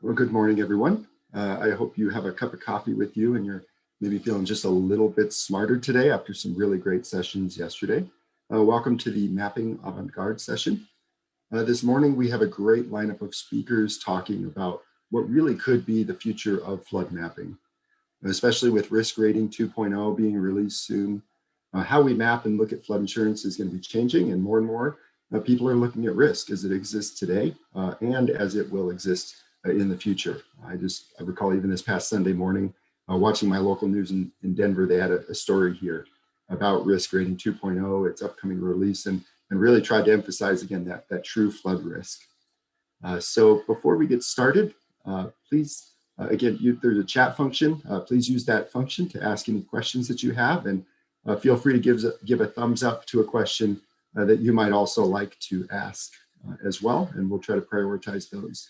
Well, good morning, everyone. I hope you have a cup of coffee with you and you're maybe feeling just a little bit smarter today after some really great sessions yesterday. Welcome to the Mapping Avant-Garde session. This morning, we have a great lineup of speakers talking about what really could be the future of flood mapping, especially with Risk Rating 2.0 being released soon. How we map and look at flood insurance is going to be changing, and more people are looking at risk as it exists today and as it will exist in the future. I recall even this past Sunday morning, watching my local news in Denver, they had a story here about Risk Rating 2.0, its upcoming release, and really tried to emphasize again that true flood risk. So before we get started, please, again, there's a chat function. Please use that function to ask any questions that you have, and feel free to give a thumbs up to a question that you might also like to ask as well, and we'll try to prioritize those.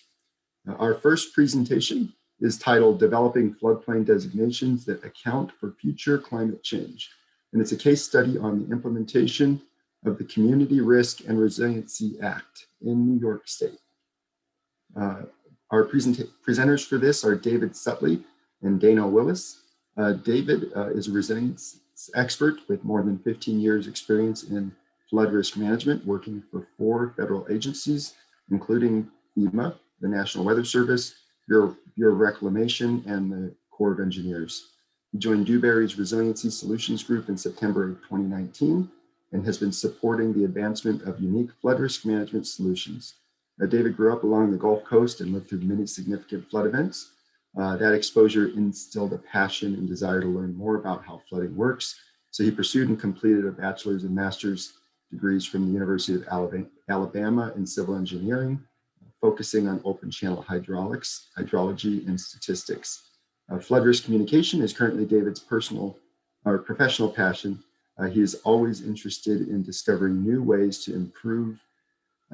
Our first presentation is titled Developing Floodplain Designations that Account for Future Climate Change. And it's a case study on the implementation of the Community Risk and Resiliency Act in New York State. Our presenters for this are David Sutley and Dano Willis. David is a resilience expert with more than 15 years experience in flood risk management, working for 4 federal agencies, including FEMA, the National Weather Service, Bureau of Reclamation, and the Corps of Engineers. He joined Dewberry's Resiliency Solutions Group in September of 2019 and has been supporting the advancement of unique flood risk management solutions. David grew up along the Gulf Coast and lived through many significant flood events. That exposure instilled a passion and desire to learn more about how flooding works. So he pursued and completed a bachelor's and master's degrees from the University of Alabama in civil engineering, focusing on open channel hydraulics, hydrology, and statistics. Flood risk communication is currently David's professional passion. He is always interested in discovering new ways to improve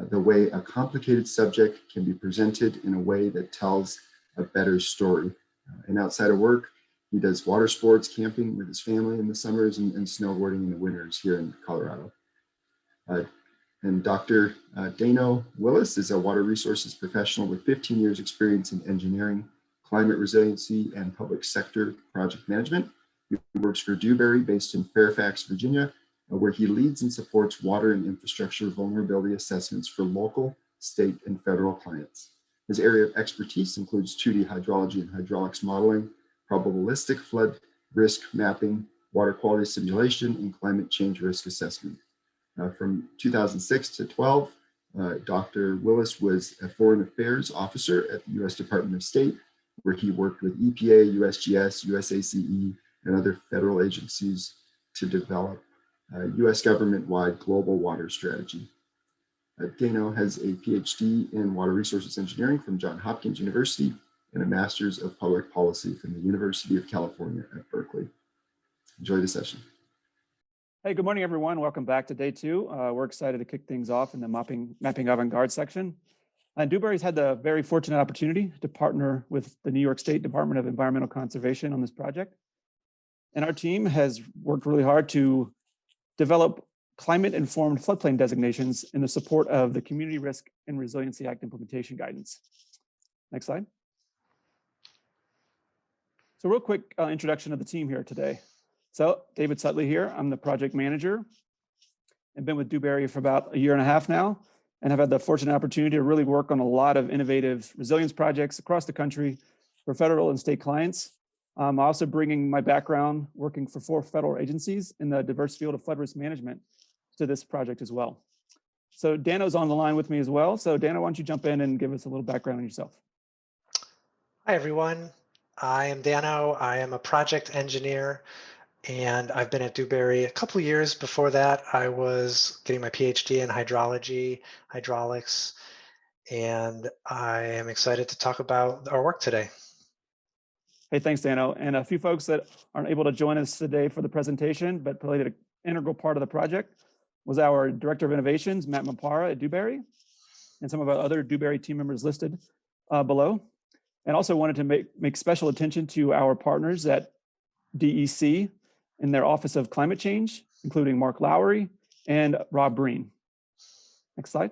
the way a complicated subject can be presented in a way that tells a better story. And outside of work, he does water sports, camping with his family in the summers, and snowboarding in the winters here in Colorado. And Dr. Dano Willis is a water resources professional with 15 years experience in engineering, climate resiliency, and public sector project management. He works for Dewberry based in Fairfax, Virginia, where he leads and supports water and infrastructure vulnerability assessments for local, state, and federal clients. His area of expertise includes 2D hydrology and hydraulics modeling, probabilistic flood risk mapping, water quality simulation, and climate change risk assessment. From 2006 to 12, Dr. Willis was a foreign affairs officer at the U.S. Department of State, where he worked with EPA, USGS, USACE, and other federal agencies to develop U.S. government-wide global water strategy. Dano has a PhD in water resources engineering from Johns Hopkins University and a master's of public policy from the University of California at Berkeley. Enjoy the session. Hey, good morning, everyone. Welcome back to day 2. We're excited to kick things off in the Mapping Avant-Garde section. And Dewberry's had the very fortunate opportunity to partner with the New York State Department of Environmental Conservation on this project. And our team has worked really hard to develop climate-informed floodplain designations in the support of the Community Risk and Resiliency Act implementation guidance. Next slide. So real quick introduction of the team here today. So David Sutley here, I'm the project manager and been with Dewberry for about 1.5 years now, and have had the fortunate opportunity to really work on a lot of innovative resilience projects across the country for federal and state clients. I'm also bringing my background working for 4 federal agencies in the diverse field of flood risk management to this project as well. So Dano's on the line with me as well. So Dano, why don't you jump in and give us a little background on yourself? Hi, everyone. I am Dano. I am a project engineer, and I've been at Dewberry a couple of years. Before that, I was getting my PhD in hydrology, hydraulics, and I am excited to talk about our work today. Hey, thanks, Dano. And a few folks that aren't able to join us today for the presentation, but played an integral part of the project was our Director of Innovations, Matt Mapara at Dewberry, and some of our other Dewberry team members listed below. And also wanted to make special attention to our partners at DEC in their Office of Climate Change, including Mark Lowry and Rob Breen. Next slide.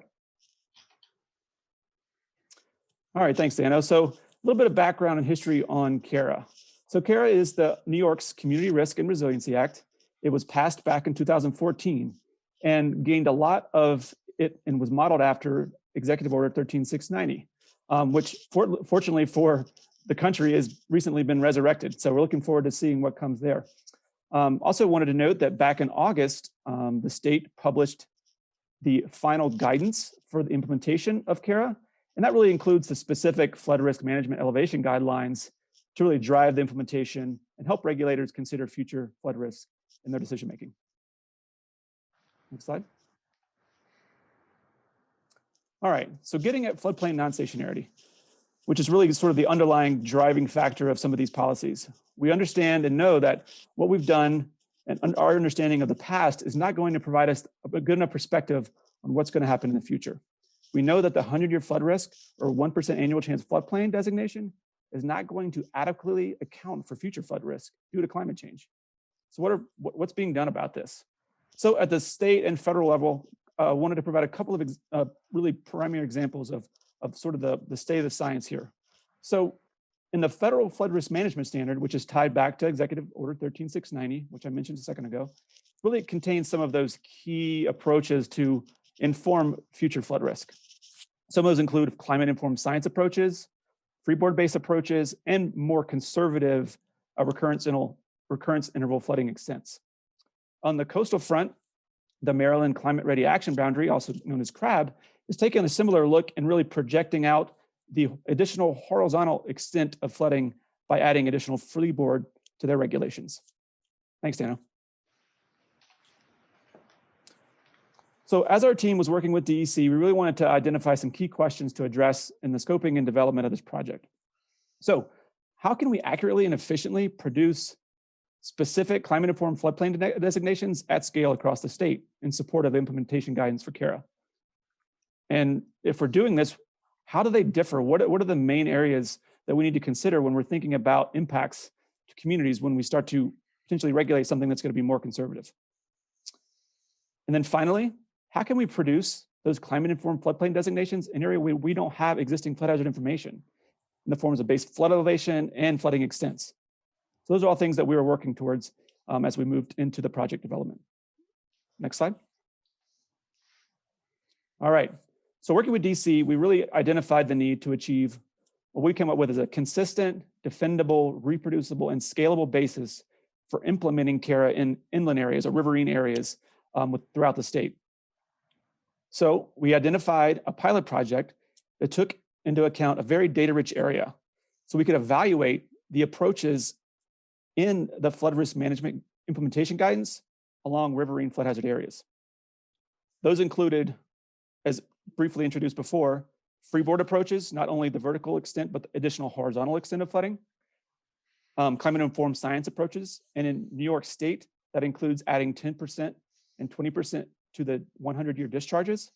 All right, thanks, Dano. So little bit of background and history on CRRA. So CRRA is the New York's Community Risk and Resiliency Act. It was passed back in 2014 and gained a lot of it and was modeled after Executive Order 13690, which fortunately for the country has recently been resurrected. So we're looking forward to seeing what comes there. Also wanted to note that back in August, the state published the final guidance for the implementation of CRRA, and that really includes the specific flood risk management elevation guidelines to really drive the implementation and help regulators consider future flood risk in their decision making. Next slide. All right, so getting at floodplain non-stationarity, which is really sort of the underlying driving factor of some of these policies. We understand and know that what we've done and our understanding of the past is not going to provide us a good enough perspective on what's going to happen in the future. We know that the 100-year flood risk or 1% annual chance floodplain designation is not going to adequately account for future flood risk due to climate change. So what's being done about this? So at the state and federal level, wanted to provide a couple of really primary examples of sort of the state of the science here. So in the federal flood risk management standard, which is tied back to Executive Order 13690, which I mentioned a second ago, really contains some of those key approaches to inform future flood risk. Some of those include climate-informed science approaches, freeboard-based approaches, and more conservative recurrence interval flooding extents. On the coastal front, the Maryland Climate Ready Action Boundary, also known as CRRA, is taking a similar look and really projecting out the additional horizontal extent of flooding by adding additional freeboard to their regulations. Thanks, Dano. So as our team was working with DEC, we really wanted to identify some key questions to address in the scoping and development of this project. So how can we accurately and efficiently produce specific climate-informed floodplain designations at scale across the state in support of implementation guidance for CRRA? And if we're doing this, how do they differ? What are the main areas that we need to consider when we're thinking about impacts to communities when we start to potentially regulate something that's going to be more conservative? And then finally, how can we produce those climate-informed floodplain designations in an area where we don't have existing flood hazard information in the forms of base flood elevation and flooding extents? So those are all things that we were working towards as we moved into the project development. Next slide. All right, so working with DC, we really identified the need to achieve what we came up with as a consistent, defendable, reproducible, and scalable basis for implementing CRRA in inland areas or riverine areas throughout the state. So we identified a pilot project that took into account a very data-rich area so we could evaluate the approaches in the flood risk management implementation guidance along riverine flood hazard areas. Those included, as briefly introduced before, freeboard approaches, not only the vertical extent, but the additional horizontal extent of flooding, climate-informed science approaches, and in New York State, that includes adding 10% and 20% to the 100-year discharges.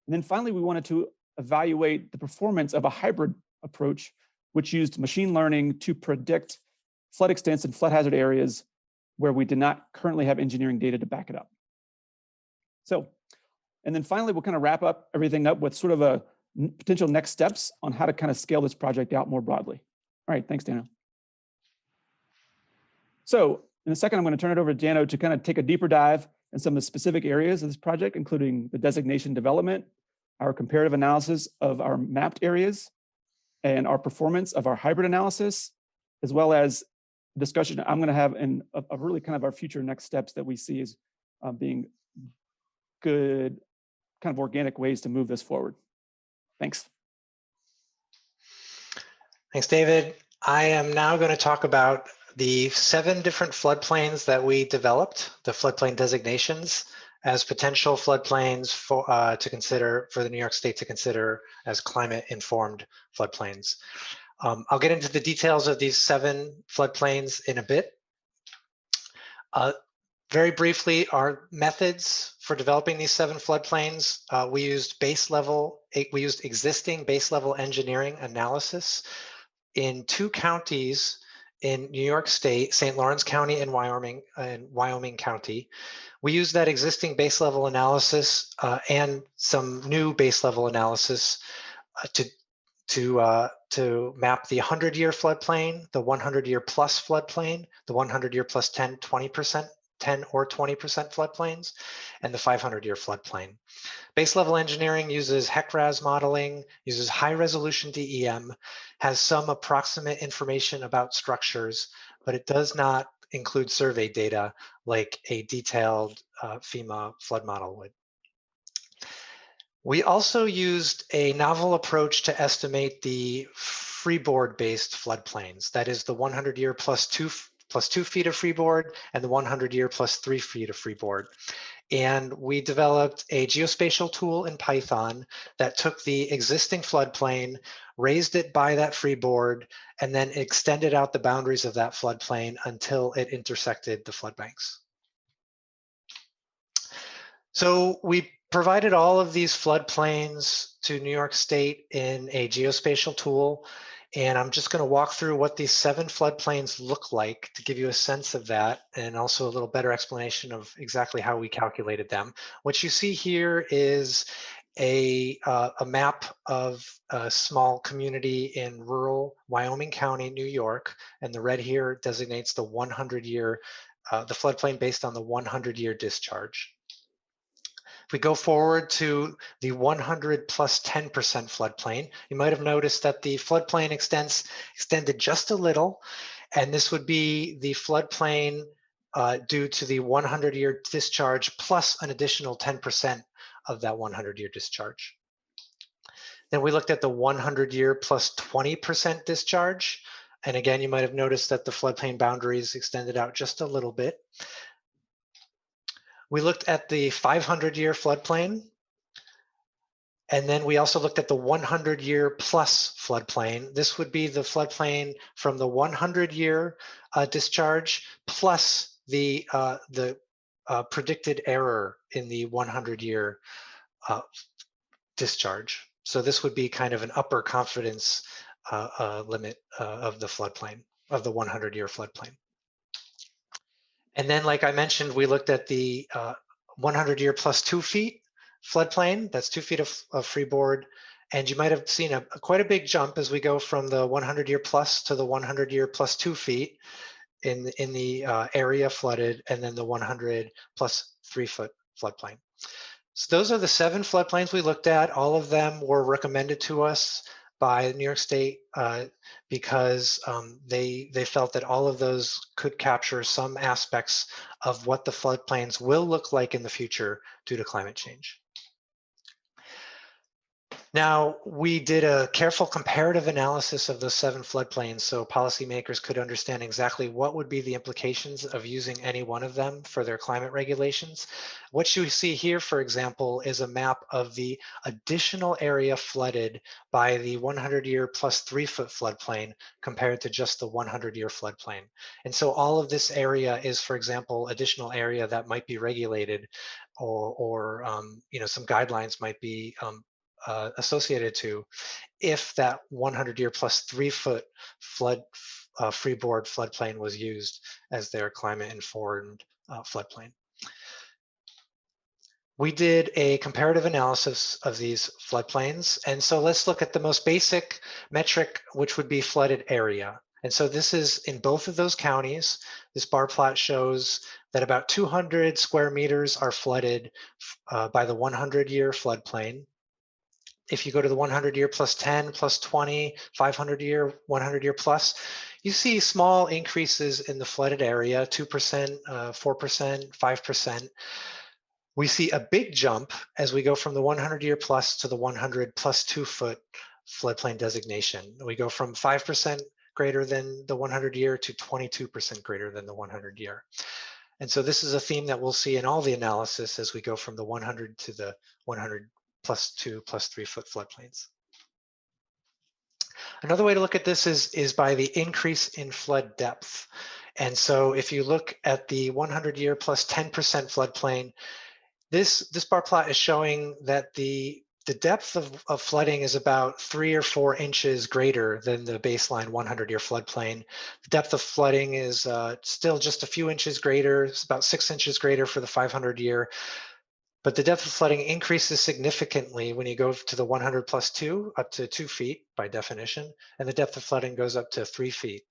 And then finally, we wanted to evaluate the performance of a hybrid approach, which used machine learning to predict flood extents and flood hazard areas where we did not currently have engineering data to back it up. So, and then finally, we'll kind of wrap up everything up with sort of a potential next steps on how to kind of scale this project out more broadly. All right, thanks, Dano. So in a second, I'm going to turn it over to Dano to kind of take a deeper dive in some of the specific areas of this project, including the designation development, our comparative analysis of our mapped areas, and our performance of our hybrid analysis, as well as discussion I'm going to have in a really kind of our future next steps that we see as being good kind of organic ways to move this forward. Thanks. Thanks, David. I am now going to talk about the 7 different floodplains that we developed, the floodplain designations, as potential floodplains for to consider for the New York State to consider as climate-informed floodplains. I'll get into the details of these 7 floodplains in a bit. Very briefly, our methods for developing these 7 floodplains, we used existing base level engineering analysis in 2 counties in New York State, St. Lawrence County and Wyoming County. We used that existing base level analysis and some new base level analysis to to map the 100-year floodplain, the 100-year plus floodplain, the 100-year plus 10, 20%, 10 or 20% floodplains, and the 500-year floodplain. Base level engineering uses HEC-RAS modeling, uses high resolution DEM, has some approximate information about structures, but it does not include survey data like a detailed FEMA flood model would. We also used a novel approach to estimate the freeboard-based floodplains. That is the 100-year plus 2 feet of freeboard and the 100-year plus 3 feet of freeboard. And we developed a geospatial tool in Python that took the existing floodplain, raised it by that freeboard, and then extended out the boundaries of that floodplain until it intersected the floodbanks. So we provided all of these floodplains to New York State in a geospatial tool. And I'm just going to walk through what these 7 floodplains look like to give you a sense of that, and also a little better explanation of exactly how we calculated them. What you see here is a map of a small community in rural Wyoming County, New York, and the red here designates the 100-year, the floodplain based on the 100-year discharge. If we go forward to the 100 plus 10% floodplain, you might have noticed that the floodplain extended just a little, and this would be the floodplain due to the 100-year discharge plus an additional 10% of that 100-year discharge. Then we looked at the 100-year plus 20% discharge, and again, you might have noticed that the floodplain boundaries extended out just a little bit. We looked at the 500-year floodplain, and then we also looked at the 100-year plus floodplain. This would be the floodplain from the 100-year discharge plus the predicted error in the 100-year discharge. So this would be kind of an upper confidence limit of the floodplain, of the 100-year floodplain. And then, like I mentioned, we looked at the 100-year plus 2 feet floodplain. That's 2 feet of freeboard. And you might have seen quite a big jump as we go from the 100-year plus to the 100-year plus 2 feet in the area flooded, and then the 100 plus 3 foot floodplain. So those are the 7 floodplains we looked at. All of them were recommended to us by New York State because they felt that all of those could capture some aspects of what the floodplains will look like in the future due to climate change. Now, we did a careful comparative analysis of those 7 floodplains so policymakers could understand exactly what would be the implications of using any one of them for their climate regulations. What you see here, for example, is a map of the additional area flooded by the 100-year plus 3 foot floodplain compared to just the 100-year floodplain. And so all of this area is, for example, additional area that might be regulated, or some guidelines might be associated to if that 100-year plus 3 foot freeboard floodplain was used as their climate informed floodplain. We did a comparative analysis of these floodplains, and so let's look at the most basic metric, which would be flooded area. And so this is in both of those counties. This bar plot shows that about 200 square meters are flooded by the 100-year floodplain. If you go to the 100-year plus 10, plus 20, 500-year, 100-year plus, you see small increases in the flooded area, 2%, 4%, 5%. We see a big jump as we go from the 100-year plus to the 100 plus 2 foot floodplain designation. We go from 5% greater than the 100-year to 22% greater than the 100-year. And so this is a theme that we'll see in all the analysis as we go from the 100 to the 100 plus 2 plus 3 foot floodplains. Another way to look at this is by the increase in flood depth. And so if you look at the 100-year plus 10% floodplain, this bar plot is showing that the depth of flooding is about 3 or 4 inches greater than the baseline 100-year floodplain. The depth of flooding is still just a few inches greater. It's about 6 inches greater for the 500-year. But the depth of flooding increases significantly when you go to the 100 plus 2, up to 2 feet by definition, and the depth of flooding goes up to 3 feet,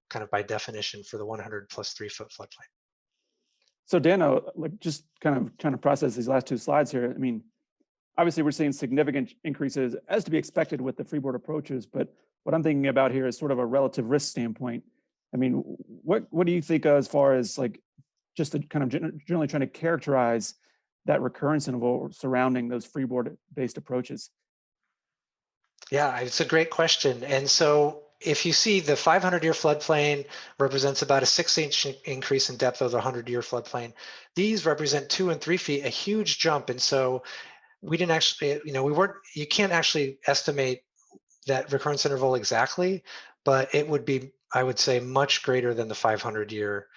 kind of by definition for the 100 plus 3 foot floodplain. So Dano, like just kind of trying to process these last two slides here. I mean, obviously we're seeing significant increases as to be expected with the freeboard approaches, but what I'm thinking about here is sort of a relative risk standpoint. I mean, what do you think as far as like just the kind of generally trying to characterize that recurrence interval surrounding those freeboard based approaches? Yeah, it's a great question. And so if you see the 500-year floodplain represents about a 6-inch increase in depth of the 100-year floodplain. These represent 2 and 3 feet, a huge jump. And so we didn't actually, you can't actually estimate that recurrence interval exactly, but it would be, I would say, much greater than the 500-year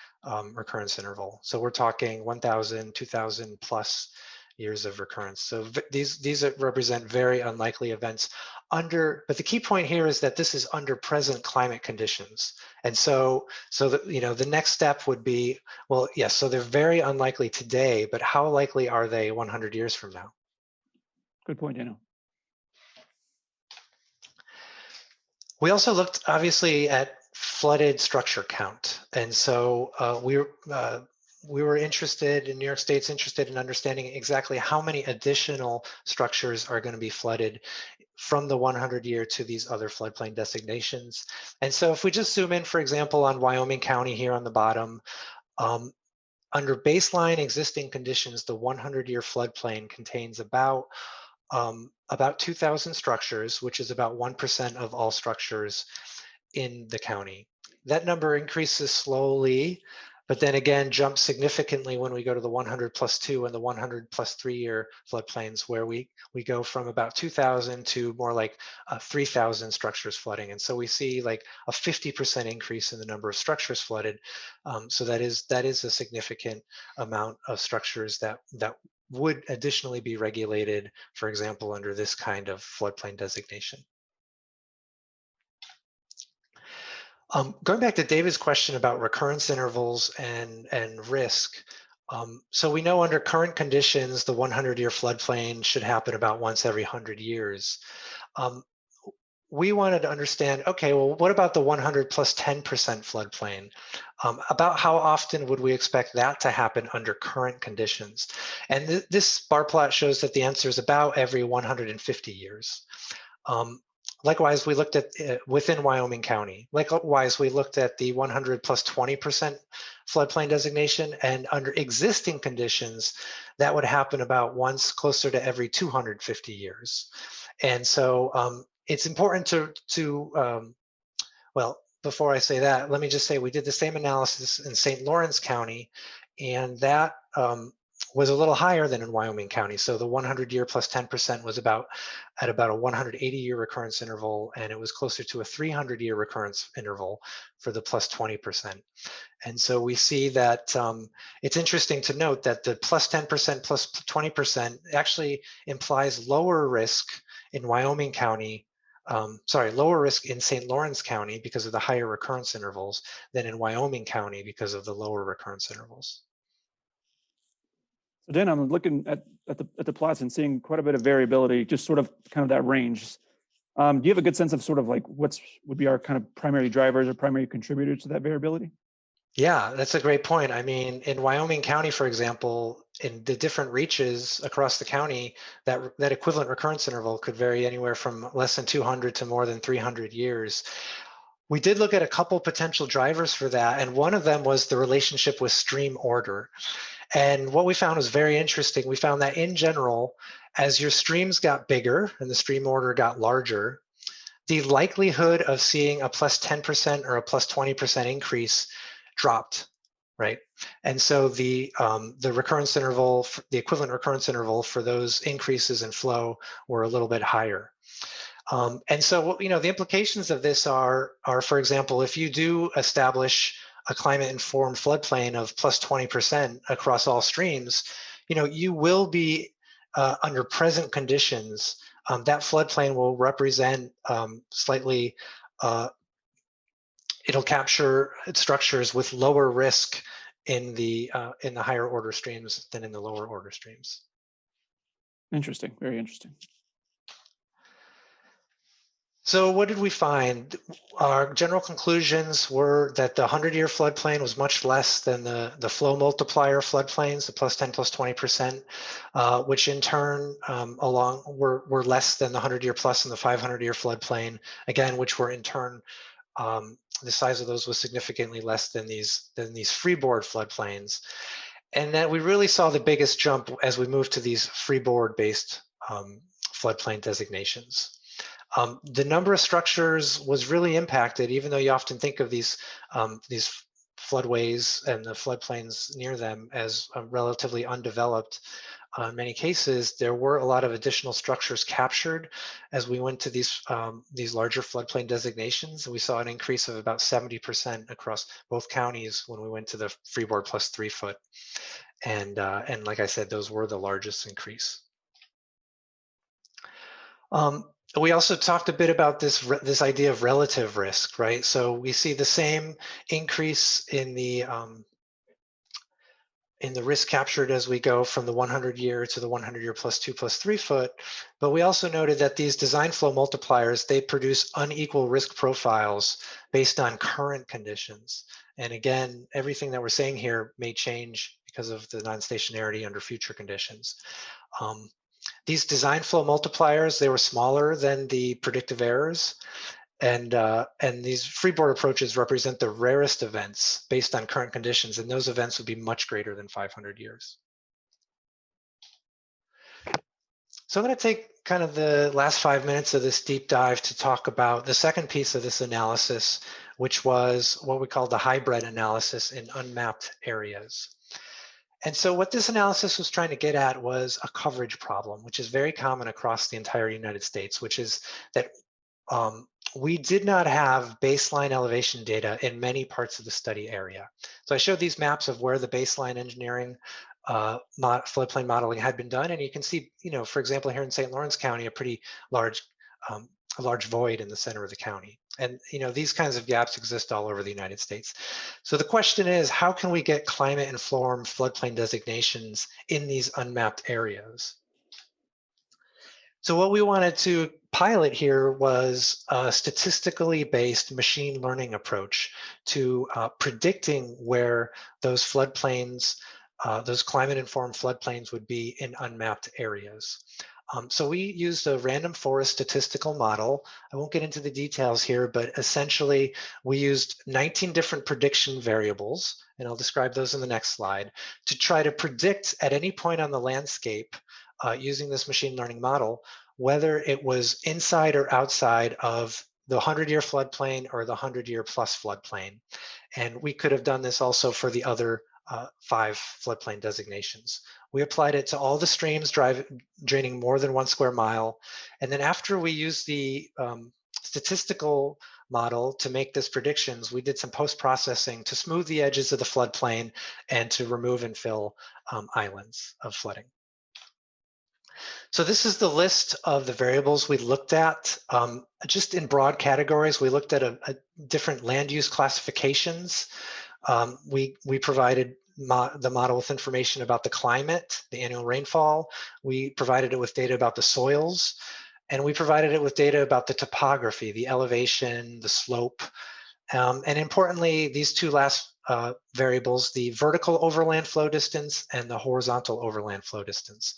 recurrence interval. So we're talking 1,000, 2,000 plus years of recurrence. So these represent very unlikely events but the key point here is that this is under present climate conditions. And so the next step would be, well, yes, so they're very unlikely today, but how likely are they 100 years from now? Good point, Dano. We also looked obviously at flooded structure count. And so we were interested, in New York State's interested in understanding exactly how many additional structures are going to be flooded from the 100-year to these other floodplain designations. And so if we just zoom in, for example, on Wyoming County here on the bottom, under baseline existing conditions, the 100-year floodplain contains about 2,000 structures, which is about 1% of all structures in the county. That number increases slowly, but then again jumps significantly when we go to the 100 plus 2 and the 100 plus 3-year floodplains, where we go from about 2,000 to more like 3,000 structures flooding. And so we see like a 50% increase in the number of structures flooded. So that is a significant amount of structures that would additionally be regulated, for example, under this kind of floodplain designation. Going back to David's question about recurrence intervals and risk. So we know under current conditions, the 100-year floodplain should happen about once every 100 years. We wanted to understand, okay, well, what about the 100 plus 10% floodplain? About how often would we expect that to happen under current conditions? And this bar plot shows that the answer is about every 150 years. Likewise, we looked at within Wyoming County. Likewise, we looked at the 100 plus 20% floodplain designation, and under existing conditions, that would happen about once closer to every 250 years. And so it's important well, before I say that, let me just say we did the same analysis in St. Lawrence County, and that was a little higher than in Wyoming County. So the 100-year plus 10% was at about a 180-year recurrence interval, and it was closer to a 300-year recurrence interval for the plus 20%. And so we see that it's interesting to note that the plus 10% plus 20% actually implies lower risk in Wyoming County, lower risk in St. Lawrence County because of the higher recurrence intervals than in Wyoming County because of the lower recurrence intervals. So Dan, I'm looking at the plots and seeing quite a bit of variability, just sort of kind of that range. Do you have a good sense of sort of like would be our kind of primary drivers or primary contributors to that variability? Yeah, that's a great point. I mean, in Wyoming County, for example, in the different reaches across the county, that equivalent recurrence interval could vary anywhere from less than 200 to more than 300 years. We did look at a couple potential drivers for that, and one of them was the relationship with stream order. And what we found was very interesting. We found that in general, as your streams got bigger and the stream order got larger, the likelihood of seeing a plus 10% or a plus 20% increase dropped, right? And so the recurrence interval, the equivalent recurrence interval for those increases in flow were a little bit higher. And so, the implications of this are, for example, if you do establish a climate-informed floodplain of plus 20% across all streams, you will be under present conditions. That floodplain will represent slightly. It'll capture structures with lower risk in the higher order streams than in the lower order streams. Interesting, very interesting. So what did we find? Our general conclusions were that the 100-year floodplain was much less than the flow multiplier floodplains, the plus 10, plus 20%, which in turn were less than the 100-year plus and the 500-year floodplain, again, which were in turn, the size of those was significantly less than these freeboard floodplains. And that we really saw the biggest jump as we moved to these freeboard-based floodplain designations. The number of structures was really impacted, even though you often think of these floodways and the floodplains near them as relatively undeveloped. In many cases, there were a lot of additional structures captured as we went to these larger floodplain designations. We saw an increase of about 70% across both counties when we went to the freeboard plus 3 foot. And like I said, those were the largest increase. We also talked a bit about this idea of relative risk, right? So we see the same increase in the risk captured as we go from the 100-year to the 100-year plus 2 plus 3 foot, but we also noted that these design flow multipliers, they produce unequal risk profiles based on current conditions. And again, everything that we're saying here may change because of the non-stationarity under future conditions. These design flow multipliers, they were smaller than the predictive errors. And these freeboard approaches represent the rarest events based on current conditions, and those events would be much greater than 500 years. So I'm going to take kind of the last 5 minutes of this deep dive to talk about the second piece of this analysis, which was what we call the hybrid analysis in unmapped areas. And so what this analysis was trying to get at was a coverage problem, which is very common across the entire United States, which is that we did not have baseline elevation data in many parts of the study area. So I showed these maps of where the baseline engineering floodplain modeling had been done. And you can see, for example, here in St. Lawrence County, a pretty large void in the center of the county. And these kinds of gaps exist all over the United States. So the question is, how can we get climate-informed floodplain designations in these unmapped areas? So what we wanted to pilot here was a statistically based machine learning approach to predicting where those floodplains, those climate-informed floodplains would be in unmapped areas. So we used a random forest statistical model. I won't get into the details here, but essentially we used 19 different prediction variables, and I'll describe those in the next slide, to try to predict at any point on the landscape using this machine learning model, whether it was inside or outside of the 100-year floodplain or the 100-year plus floodplain. And we could have done this also for the other 5 floodplain designations. We applied it to all the streams draining more than 1 square mile. And then after we used the statistical model to make this predictions, we did some post-processing to smooth the edges of the floodplain and to remove and fill islands of flooding. So this is the list of the variables we looked at. Just in broad categories, we looked at different land use classifications. We provided the model with information about the climate, the annual rainfall. We provided it with data about the soils, and we provided it with data about the topography, the elevation, the slope. And importantly, these 2 last variables, the vertical overland flow distance and the horizontal overland flow distance.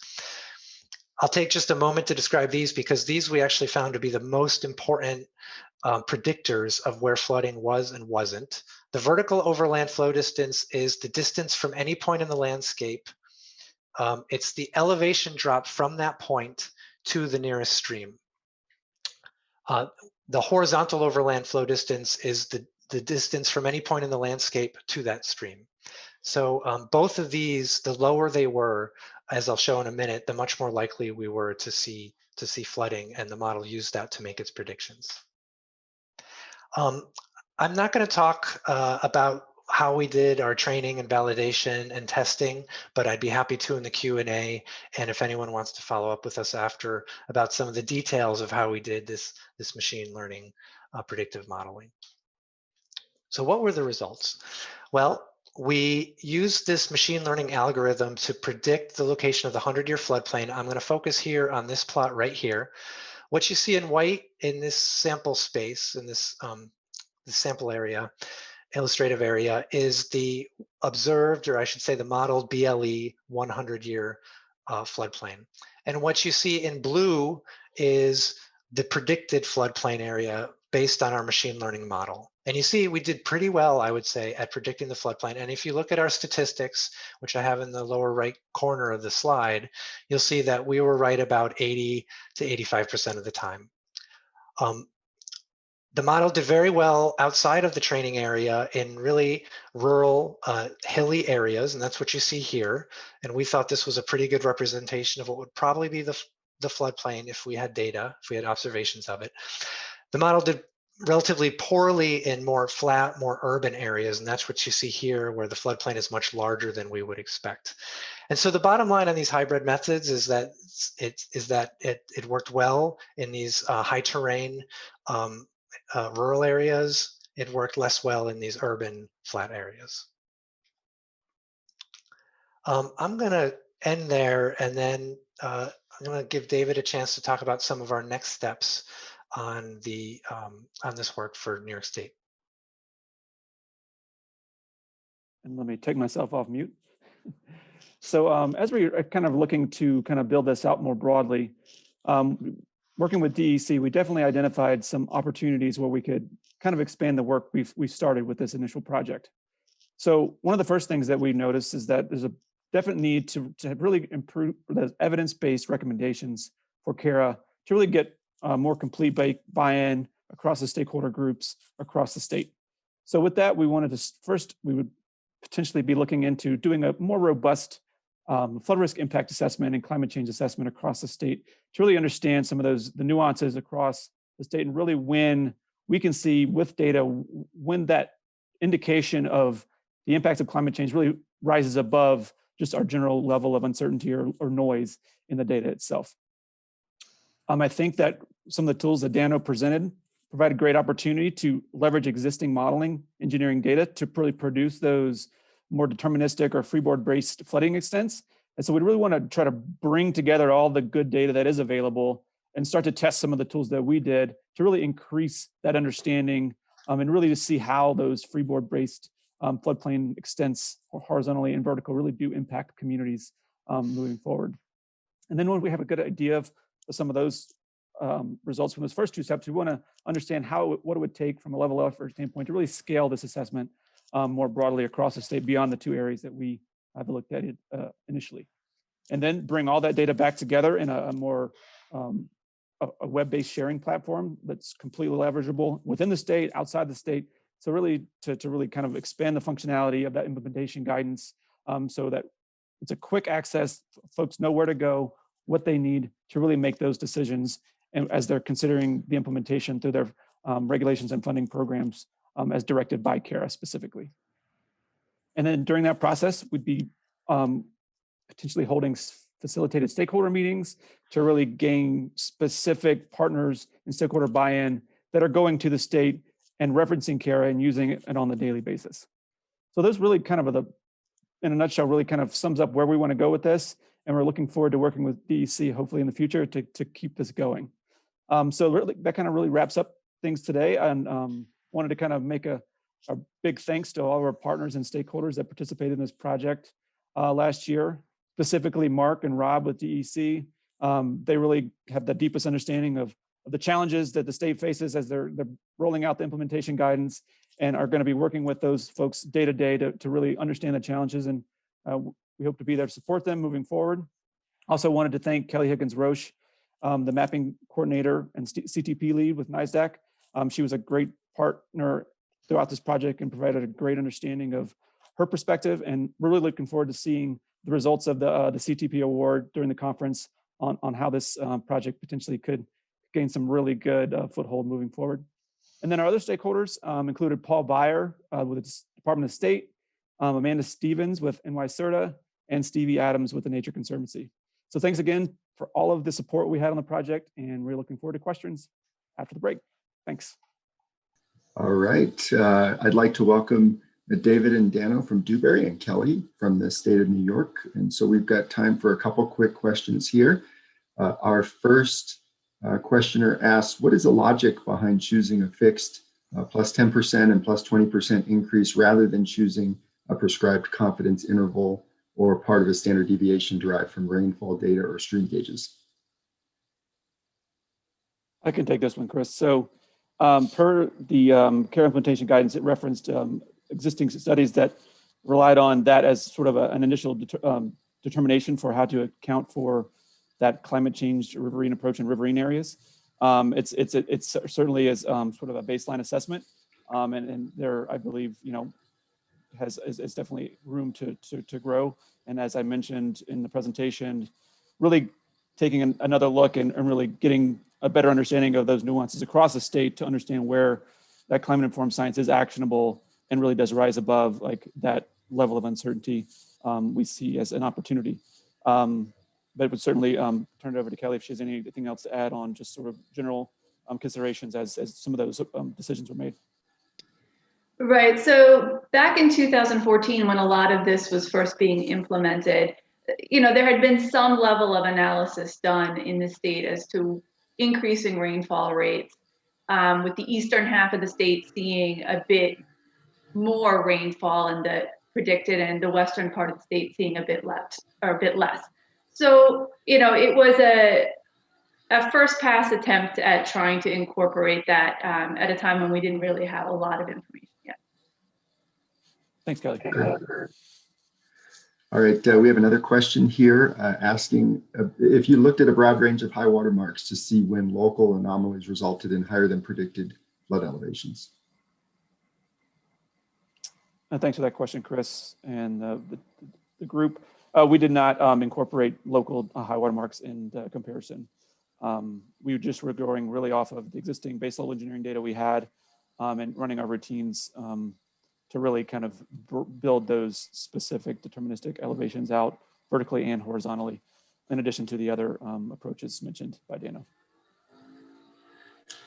I'll take just a moment to describe these because these we actually found to be the most important predictors of where flooding was and wasn't. The vertical overland flow distance is the distance from any point in the landscape. It's the elevation drop from that point to the nearest stream. The horizontal overland flow distance is the distance from any point in the landscape to that stream. So both of these, the lower they were, as I'll show in a minute, the much more likely we were to see flooding, and the model used that to make its predictions. I'm not going to talk about how we did our training and validation and testing, but I'd be happy to in the Q&A, and if anyone wants to follow up with us after about some of the details of how we did this machine learning predictive modeling. So what were the results? Well, we use this machine learning algorithm to predict the location of the 100-year floodplain. I'm going to focus here on this plot right here. What you see in white in this sample space, in this sample area, illustrative area, is the observed, or I should say the modeled BLE 100-year floodplain. And what you see in blue is the predicted floodplain area based on our machine learning model. And you see we did pretty well, I would say, at predicting the floodplain. And if you look at our statistics, which I have in the lower right corner of the slide, you'll see that we were right about 80 to 85% of the time. The model did very well outside of the training area in really rural, hilly areas, and that's what you see here. And we thought this was a pretty good representation of what would probably be the floodplain if we had data, if we had observations of it. The model did relatively poorly in more flat, more urban areas, and that's what you see here, where the floodplain is much larger than we would expect. And so the bottom line on these hybrid methods is that it worked well in these high terrain rural areas. It worked less well in these urban flat areas. I'm going to end there, and then I'm going to give David a chance to talk about some of our next steps on the on this work for New York State. And let me take myself off mute. So as we're kind of looking to kind of build this out more broadly, working with DEC, we definitely identified some opportunities where we could kind of expand the work we started with this initial project. So one of the first things that we noticed is that there's a definite need to really improve the evidence-based recommendations for CRRA to really get more complete buy-in across the stakeholder groups across the state. So with that, we wanted to first, we would potentially be looking into doing a more robust flood risk impact assessment and climate change assessment across the state to really understand some of the nuances across the state, and really when we can see with data when that indication of the impact of climate change really rises above just our general level of uncertainty or noise in the data itself. I think that some of the tools that Dano presented provide a great opportunity to leverage existing modeling engineering data to really produce those more deterministic or freeboard-based flooding extents. And so we really want to try to bring together all the good data that is available and start to test some of the tools that we did to really increase that understanding and really to see how those freeboard-based floodplain extents horizontally and vertical really do impact communities moving forward. And then when we have a good idea of some of those results from those first two steps, we want to understand what it would take from a level effort standpoint to really scale this assessment more broadly across the state beyond the two areas that we have looked at it initially. And then bring all that data back together in a more a web-based sharing platform that's completely leverageable within the state, outside the state. So really to really kind of expand the functionality of that implementation guidance so that it's a quick access, folks know where to go, what they need to really make those decisions, and as they're considering the implementation through their regulations and funding programs as directed by CRRA specifically. And then during that process, we'd be potentially holding facilitated stakeholder meetings to really gain specific partners and stakeholder buy-in that are going to the state and referencing CRRA and using it on the daily basis. So those really kind of in a nutshell, really kind of sums up where we want to go with this. And we're looking forward to working with DEC, hopefully in the future, to keep this going. So really, that kind of really wraps up things today. And wanted to kind of make a big thanks to all of our partners and stakeholders that participated in this project last year, specifically Mark and Rob with DEC. They really have the deepest understanding of the challenges that the state faces as they're rolling out the implementation guidance, and are going to be working with those folks day to day to really understand the challenges. And we hope to be there to support them moving forward. Also wanted to thank Kelly Higgins-Roche, the mapping coordinator and CTP lead with NISDAC. She was a great partner throughout this project and provided a great understanding of her perspective. And we're really looking forward to seeing the results of the CTP award during the conference on how this project potentially could gain some really good foothold moving forward. And then our other stakeholders included Paul Beyer with the Department of State, Amanda Stevens with CRRA, and Stevie Adams with the Nature Conservancy. So thanks again for all of the support we had on the project, and we're looking forward to questions after the break. Thanks. All right, I'd like to welcome David and Dano from Dewberry, and Kelly from the state of New York. And so we've got time for a couple quick questions here. Our first questioner asks, what is the logic behind choosing a fixed plus 10% and plus 20% increase rather than choosing a prescribed confidence interval or part of a standard deviation derived from rainfall data or stream gauges? I can take this one, Chris. So per the CRRA implementation guidance, it referenced existing studies that relied on that as sort of an initial determination for how to account for that climate change riverine approach in riverine areas. It's certainly is sort of a baseline assessment, and there, I believe, is definitely room to grow. And as I mentioned in the presentation, really taking another look and really getting a better understanding of those nuances across the state to understand where that climate informed science is actionable and really does rise above like that level of uncertainty we see as an opportunity. But would certainly turn it over to Kelly if she has anything else to add on just sort of general considerations as some of those decisions were made. Right. So back in 2014, when a lot of this was first being implemented, there had been some level of analysis done in the state as to increasing rainfall rates, with the eastern half of the state seeing a bit more rainfall in the predicted and the western part of the state seeing a bit less or a bit less. So, it was a first pass attempt at trying to incorporate that at a time when we didn't really have a lot of information yet. Thanks, Kelly. All right, we have another question here asking if you looked at a broad range of high water marks to see when local anomalies resulted in higher than predicted flood elevations. Thanks for that question, Chris, and the group. We did not incorporate local high water marks in the comparison. We just were going really off of the existing base level engineering data we had and running our routines to really kind of build those specific deterministic elevations out vertically and horizontally, in addition to the other approaches mentioned by Dano.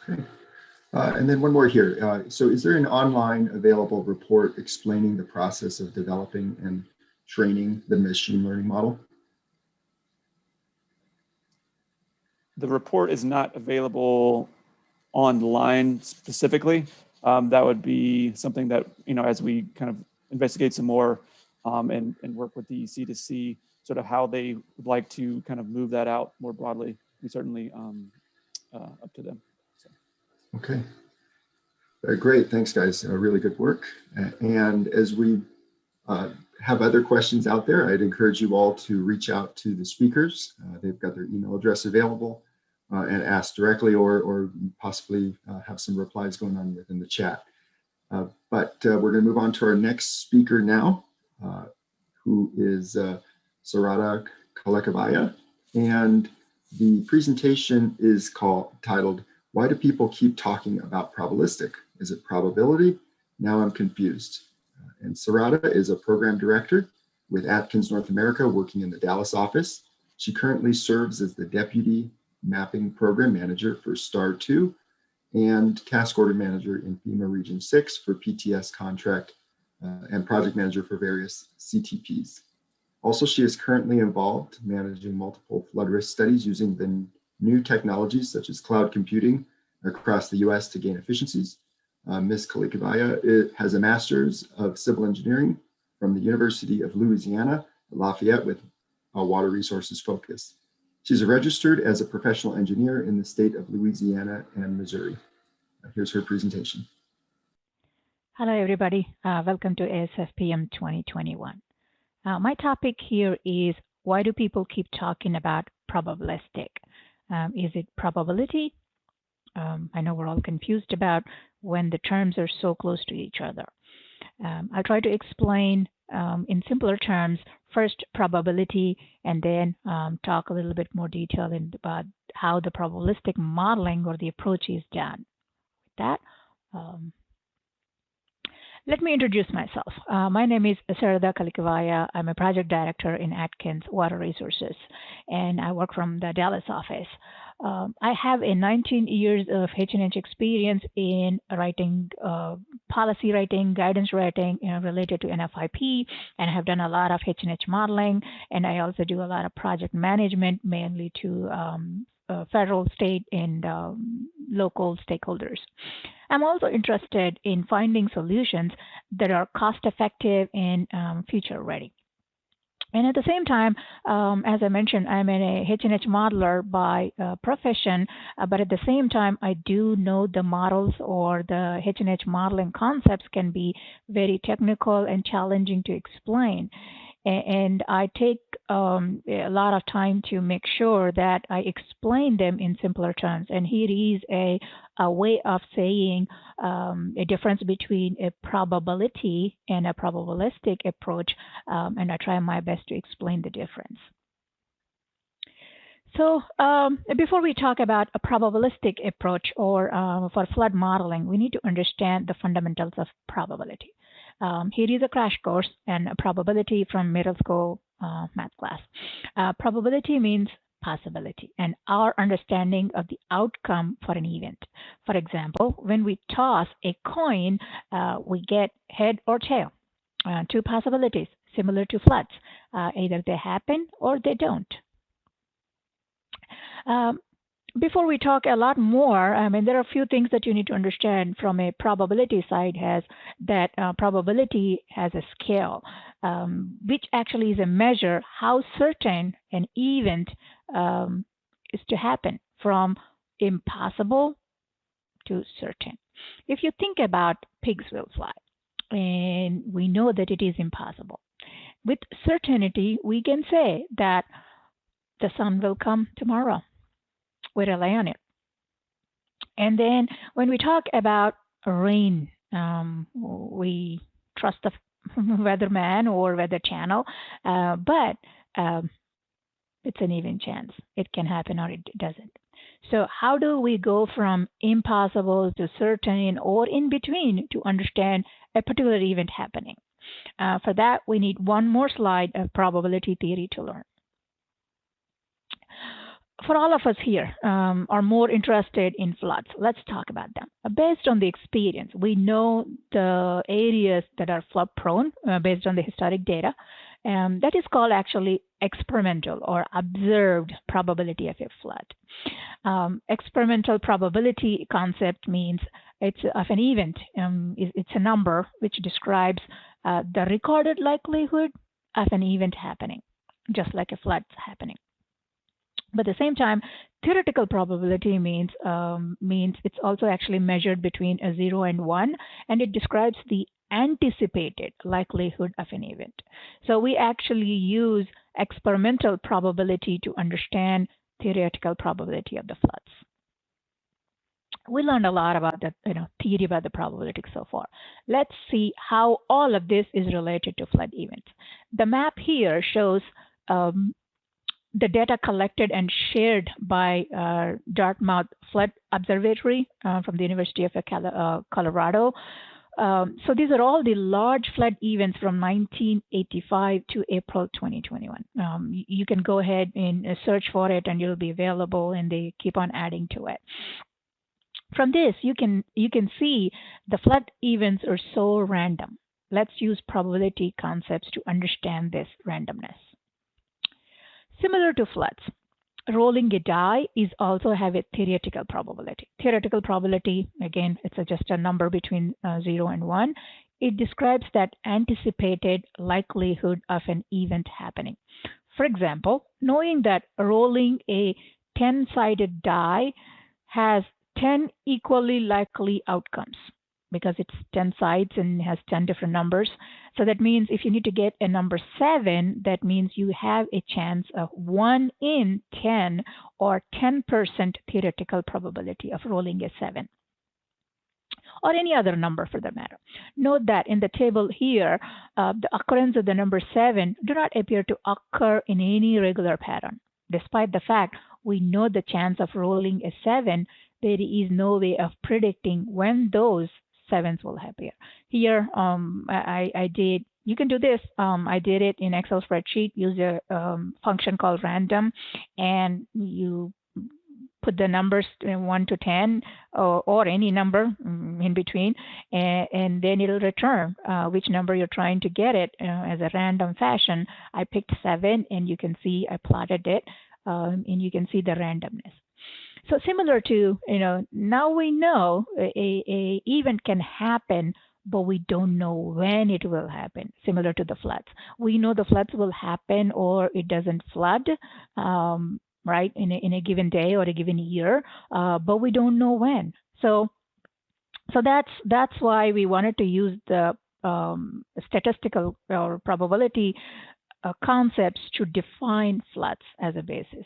Okay. And then one more here. So is there an online available report explaining the process of developing and training the machine learning model? The report is not available online specifically. That would be something that, as we kind of investigate some more and work with the EC to see sort of how they would like to kind of move that out more broadly, we certainly up to them. So. Okay. Great. Thanks, guys. Really good work. And as we have other questions out there, I'd encourage you all to reach out to the speakers. They've got their email address available and ask directly or possibly have some replies going on within the chat. But we're going to move on to our next speaker now, who is Sarada Kalikivaya. And the presentation is titled, Why Do People Keep Talking About Probabilistic? Is it probability? Now I'm confused. And Sarada is a program director with Atkins North America working in the Dallas office. She currently serves as the deputy mapping program manager for STAR 2 and task order manager in FEMA Region 6 for PTS contract and project manager for various CTPs. Also, she is currently involved managing multiple flood risk studies using the new technologies such as cloud computing across the US to gain efficiencies. Ms. Kalikivaya has a master's of civil engineering from the University of Louisiana, Lafayette, with a water resources focus. She's registered as a professional engineer in the state of Louisiana and Missouri. Here's her presentation. Hello, everybody. Welcome to ASFPM 2021. My topic here is, why do people keep talking about probabilistic? Is it probability? I know we're all confused about when the terms are so close to each other. I'll try to explain in simpler terms, first probability, and then talk a little bit more detail about how the probabilistic modeling or the approach is done. With that, let me introduce myself. My name is Sarada Kalikivaya. I'm a project director in Atkins Water Resources, and I work from the Dallas office. I have a 19 years of H&H experience in writing, policy writing, guidance writing, related to NFIP, and I have done a lot of H&H modeling, and I also do a lot of project management, mainly to federal, state, and local stakeholders. I'm also interested in finding solutions that are cost-effective and future-ready. And at the same time, as I mentioned, I'm a H&H modeler by profession, but at the same time, I do know the models or the H&H modeling concepts can be very technical and challenging to explain. And I take a lot of time to make sure that I explain them in simpler terms. And here is a way of saying a difference between a probability and a probabilistic approach, and I try my best to explain the difference. So before we talk about a probabilistic approach or for flood modeling, we need to understand the fundamentals of probability. Here is a crash course and a probability from middle school math class. Probability means possibility and our understanding of the outcome for an event. For example, when we toss a coin, we get head or tail. Two possibilities, similar to floods. Either they happen or they don't. Before we talk a lot more, I mean, there are a few things that you need to understand from a probability side has that probability has a scale, which actually is a measure how certain an event is to happen from impossible to certain. If you think about pigs will fly, and we know that it is impossible, with certainty, we can say that the sun will come tomorrow. We rely on it. And then when we talk about rain, we trust the weatherman or weather channel, but it's an even chance. It can happen or it doesn't. So how do we go from impossible to certain or in between to understand a particular event happening? For that, we need one more slide of probability theory to learn. For all of us here are more interested in floods, let's talk about them. Based on the experience, we know the areas that are flood prone based on the historic data. That is called actually experimental or observed probability of a flood. Experimental probability concept means it's of an event. It's a number which describes the recorded likelihood of an event happening, just like a flood happening. But at the same time, theoretical probability means it's also actually measured between a 0 and 1, and it describes the anticipated likelihood of an event. So we actually use experimental probability to understand theoretical probability of the floods. We learned a lot about the theory about the probability so far. Let's see how all of this is related to flood events. The map here shows the data collected and shared by Dartmouth Flood Observatory from the University of Colorado. So these are all the large flood events from 1985 to April 2021. You can go ahead and search for it and it'll be available, and they keep on adding to it. From this, you can see the flood events are so random. Let's use probability concepts to understand this randomness. Similar to floods, rolling a die is also have a theoretical probability. Theoretical probability, again, it's just a number between 0 and 1. It describes that anticipated likelihood of an event happening. For example, knowing that rolling a 10-sided die has 10 equally likely outcomes, because it's 10 sides and has 10 different numbers. So that means if you need to get a number 7, that means you have a chance of 1 in 10 or 10% theoretical probability of rolling a 7. Or any other number for that matter. Note that in the table here, the occurrence of the number 7 do not appear to occur in any regular pattern. Despite the fact we know the chance of rolling a 7, there is no way of predicting when those 7s will appear. Here, I did, you can do this. I did it in Excel spreadsheet, use a function called random, and you put the numbers 1 to 10 or any number in between, and then it'll return which number you're trying to get it as a random fashion. I picked 7, and you can see I plotted it, and you can see the randomness. So similar to, now we know a event can happen, but we don't know when it will happen, similar to the floods. We know the floods will happen or it doesn't flood, right, in a given day or a given year, but we don't know when. So that's why we wanted to use the statistical or probability concepts to define floods as a basis.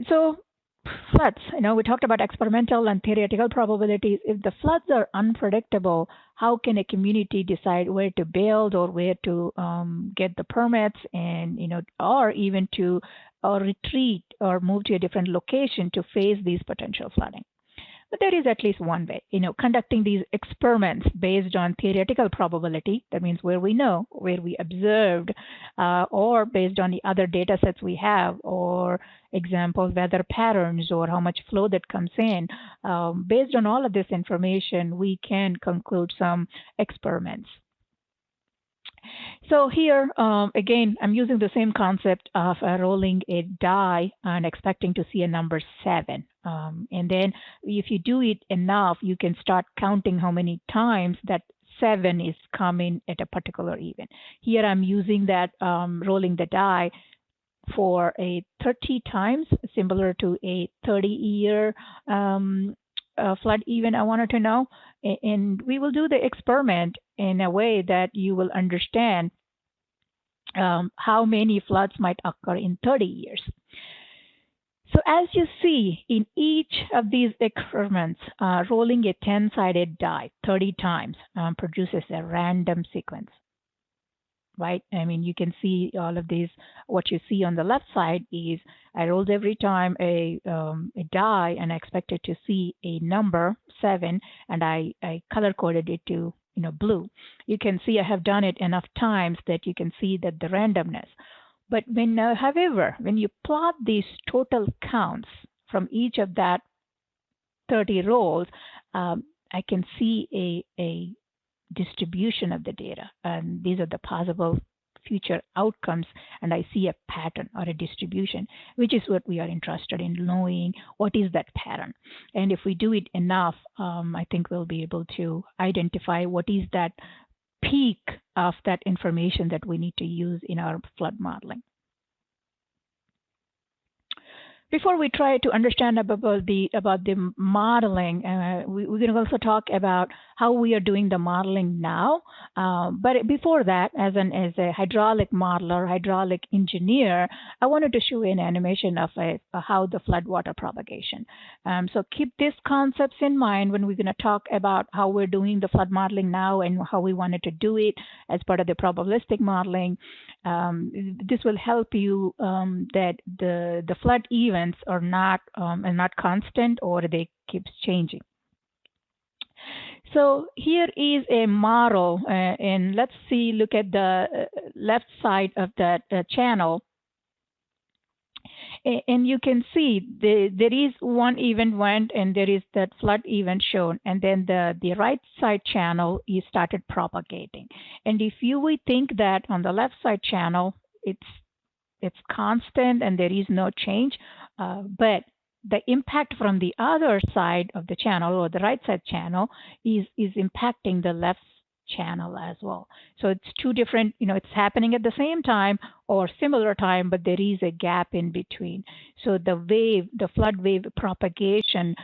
So floods, we talked about experimental and theoretical probabilities. If the floods are unpredictable, how can a community decide where to build or where to get the permits, and or even to retreat or move to a different location to face these potential flooding? But there is at least one way, conducting these experiments based on theoretical probability. That means where we know, where we observed, or based on the other data sets we have, or example, weather patterns, or how much flow that comes in. Based on all of this information, we can conclude some experiments. So here, again, I'm using the same concept of rolling a die and expecting to see a number 7. And then if you do it enough, you can start counting how many times that 7 is coming at a particular event. Here I'm using that rolling the die for a 30 times, similar to a 30-year flood event I wanted to know. And we will do the experiment in a way that you will understand how many floods might occur in 30 years. So as you see, in each of these experiments, rolling a 10-sided die 30 times produces a random sequence, right? I mean, you can see all of these. What you see on the left side is I rolled every time a die, and I expected to see a number 7, and I color-coded it to blue. You can see I have done it enough times that you can see that the randomness. But when, however, when you plot these total counts from each of that 30 rolls, I can see a distribution of the data, and these are the possible future outcomes, and I see a pattern or a distribution, which is what we are interested in knowing. What is that pattern? And if we do it enough, I think we'll be able to identify what is that peak of that information that we need to use in our flood modeling. Before we try to understand about the modeling, we're going to also talk about how we are doing the modeling now. But before that, as a hydraulic modeler, hydraulic engineer, I wanted to show an animation of how the floodwater propagation. So keep these concepts in mind when we're going to talk about how we're doing the flood modeling now and how we wanted to do it as part of the probabilistic modeling. This will help you that the flood events are not constant, or they keep changing. So here is a model, and let's look at the left side of that channel. And you can see there is one event went, and there is that flood event shown, and then the right side channel is started propagating. And if you would think that on the left side channel it's constant and there is no change, but the impact from the other side of the channel, or the right side channel, is impacting the left channel as well. So it's two different, it's happening at the same time or similar time, but there is a gap in between. So the flood wave propagation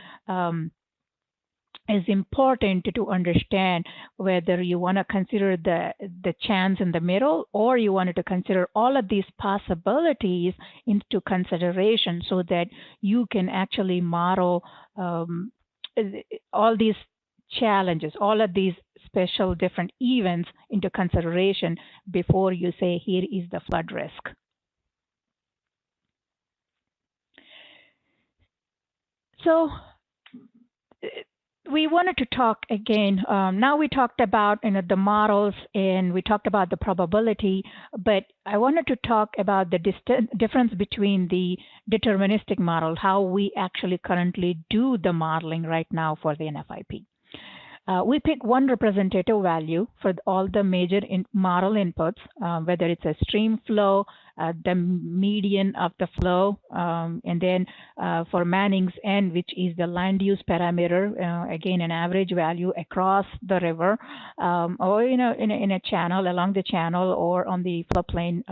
is important to understand whether you want to consider the chance in the middle, or you wanted to consider all of these possibilities into consideration, so that you can actually model all these challenges, all of these special different events into consideration before you say, here is the flood risk. So we wanted to talk again. Now we talked about the models and we talked about the probability, but I wanted to talk about the difference between the deterministic model, how we actually currently do the modeling right now for the NFIP. We pick one representative value for all the major model inputs, whether it's a stream flow, the median of the flow, and then for Manning's N, which is the land use parameter, again, an average value across the river, or in a channel, along the channel, or on the floodplain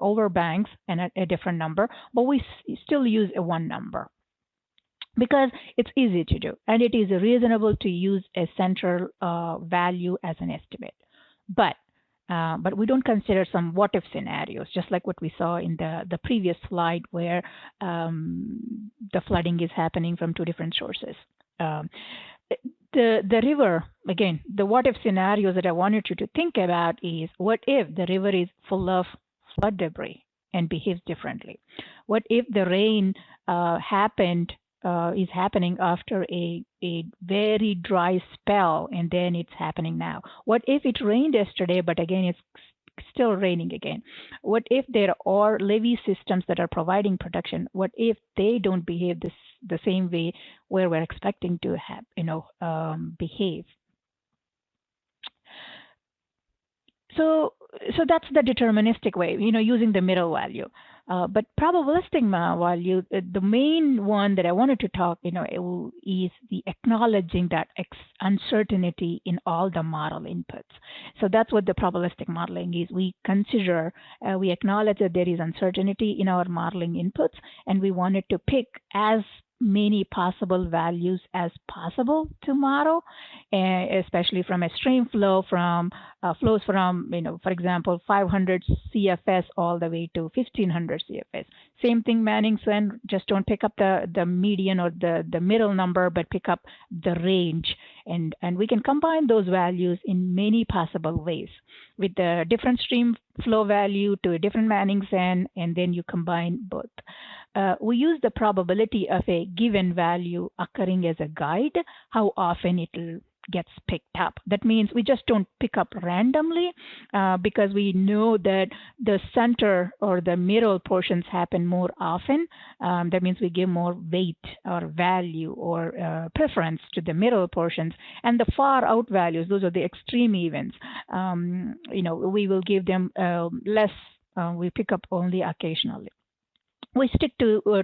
over banks, and a different number, but we still use a one number, because it's easy to do and it is reasonable to use a central value as an estimate. But we don't consider some what if scenarios, just like what we saw in the previous slide where the flooding is happening from two different sources. The river, again, the what if scenarios that I wanted you to think about is, what if the river is full of flood debris and behaves differently? What if the rain is happening after a very dry spell and then it's happening now? What if it rained yesterday, but again, it's still raining again? What if there are levee systems that are providing protection? What if they don't behave the same way where we're expecting to have, behave? So that's the deterministic way, using the middle value. But probabilistic value, the main one that I wanted to talk, is the acknowledging that uncertainty in all the model inputs. So that's what the probabilistic modeling is. We consider, we acknowledge that there is uncertainty in our modeling inputs, and we wanted to pick as many possible values as possible to model, especially from a stream flow, from flows from, for example, 500 CFS all the way to 1500 CFS. Same thing, Manning's N, just don't pick up the median or the middle number, but pick up the range. And we can combine those values in many possible ways with the different stream flow value to a different Manning's N, and then you combine both. We use the probability of a given value occurring as a guide, how often it gets picked up. That means we just don't pick up randomly because we know that the center or the middle portions happen more often. That means we give more weight or value or preference to the middle portions, and the far out values, those are the extreme events. We will give them less. We pick up only occasionally. We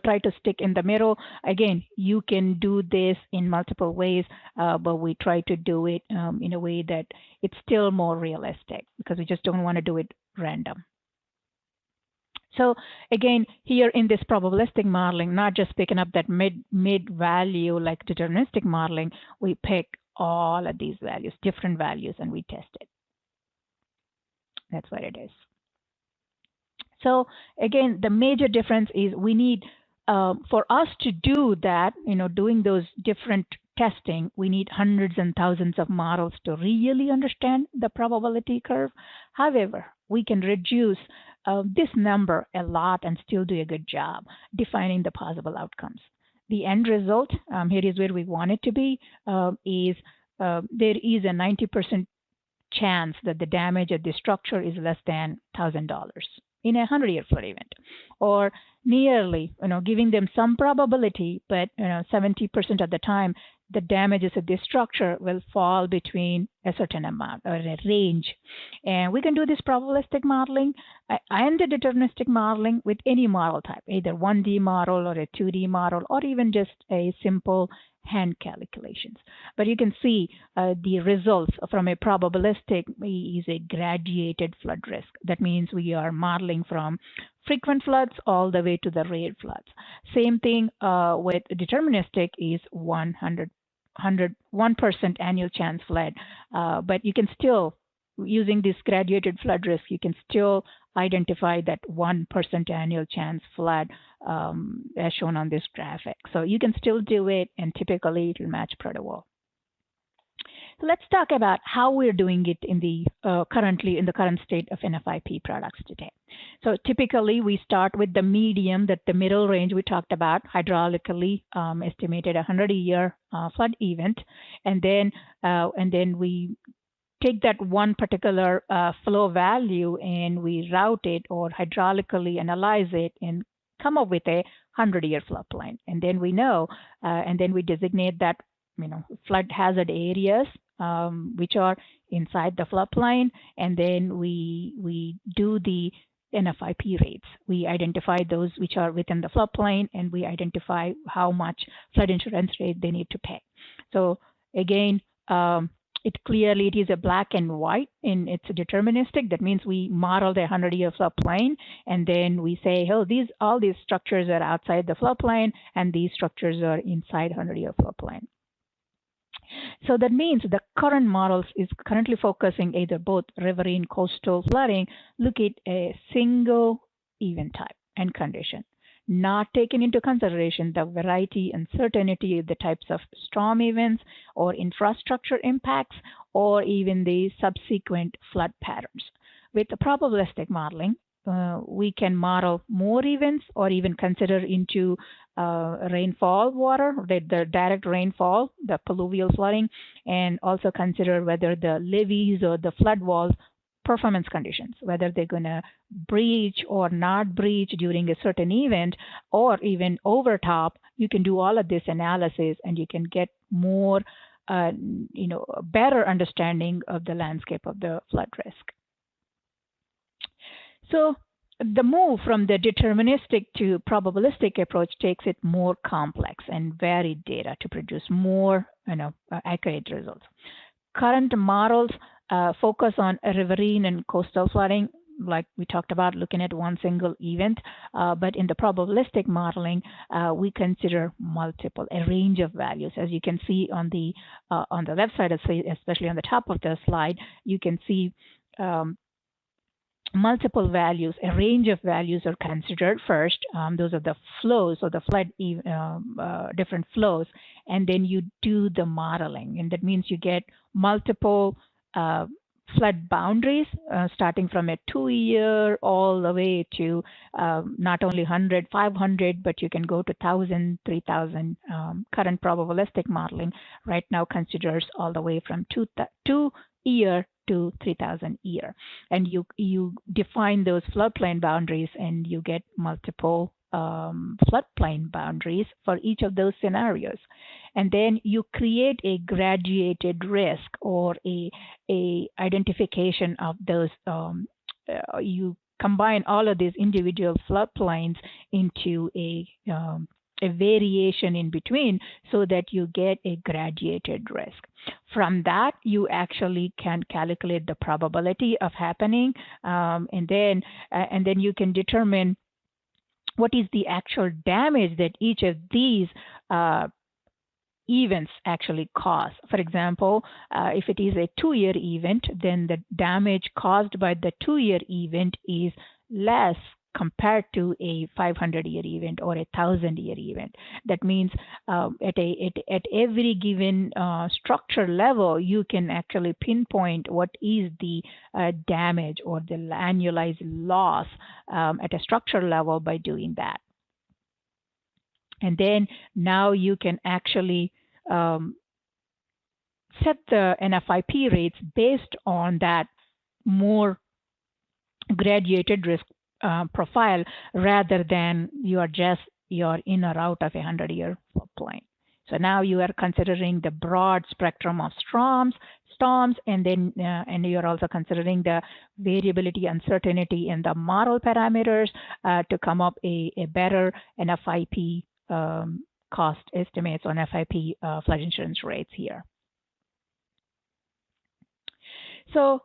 try to stick in the middle. Again, you can do this in multiple ways, but we try to do it in a way that it's still more realistic, because we just don't want to do it random. So again, here in this probabilistic modeling, not just picking up that mid value like deterministic modeling, we pick all of these values, different values, and we test it. That's what it is. So again, the major difference is we need, for us to do that, doing those different testing, we need hundreds and thousands of models to really understand the probability curve. However, we can reduce this number a lot and still do a good job defining the possible outcomes. The end result, here is where we want it to be, is there is a 90% chance that the damage of the structure is less than $1,000 in a 100-year flood event, or nearly, giving them some probability, but 70% of the time, the damages of this structure will fall between a certain amount or a range. And we can do this probabilistic modeling and the deterministic modeling with any model type, either 1D model or a 2D model, or even just a simple hand calculations. But you can see the results from a probabilistic is a graduated flood risk. That means we are modeling from frequent floods all the way to the rare floods. Same thing with deterministic is 1% annual chance flood. But you can still, using this graduated flood risk, you can still identify that 1% annual chance flood as shown on this graphic. So you can still do it, and typically it will match protocol. So let's talk about how we're doing it in the currently in the current state of NFIP products today. So typically we start with the medium, that the middle range we talked about, hydraulically estimated 100-year flood event, and then we take that one particular flow value and we route it or hydraulically analyze it and come up with a 100-year floodplain. And then we know, and then we designate that, flood hazard areas, which are inside the floodplain, and then we do the NFIP rates. We identify those which are within the floodplain, and we identify how much flood insurance rate they need to pay. So again, it is a black and white, and it's deterministic. That means we model the 100-year floodplain, and then we say, oh, all these structures are outside the floodplain, and these structures are inside 100-year floodplain. So that means the current models is currently focusing either both riverine coastal flooding, look at a single event type and condition, not taking into consideration the variety and certainty of the types of storm events or infrastructure impacts, or even the subsequent flood patterns. With the probabilistic modeling, we can model more events or even consider into rainfall water, the direct rainfall, the pluvial flooding, and also consider whether the levees or the flood walls performance conditions, whether they're going to breach or not breach during a certain event, or even overtop. You can do all of this analysis and you can get more, better understanding of the landscape of the flood risk. So the move from the deterministic to probabilistic approach takes it more complex and varied data to produce more accurate results. Current models focus on riverine and coastal flooding, like we talked about, looking at one single event. But in the probabilistic modeling, we consider a range of values. As you can see on the left side, especially on the top of the slide, you can see multiple values, a range of values are considered first. Those are the flows or the flood, different flows, and then you do the modeling. And that means you get multiple flood boundaries, starting from a 2-year all the way to not only 100, 500, but you can go to 1,000, 3,000. Current probabilistic modeling right now considers all the way from 2-year to 3,000 year, and you define those floodplain boundaries, and you get multiple floodplain boundaries for each of those scenarios, and then you create a graduated risk or a identification of those. You combine all of these individual floodplains into a variation in between, so that you get a graduated risk. From that, you actually can calculate the probability of happening, and then you can determine what is the actual damage that each of these events actually cause. For example, if it is a 2-year event, then the damage caused by the 2-year event is less compared to a 500-year event or a 1,000-year event. That means at every given structure level, you can actually pinpoint what is the damage or the annualized loss at a structure level by doing that. And then now you can actually set the NFIP rates based on that more graduated risk profile, rather than you are in or out of a 100-year floodplain. So now you are considering the broad spectrum of storms, and then and you are also considering the variability, uncertainty in the model parameters to come up a better NFIP cost estimates on FIP flood insurance rates here. So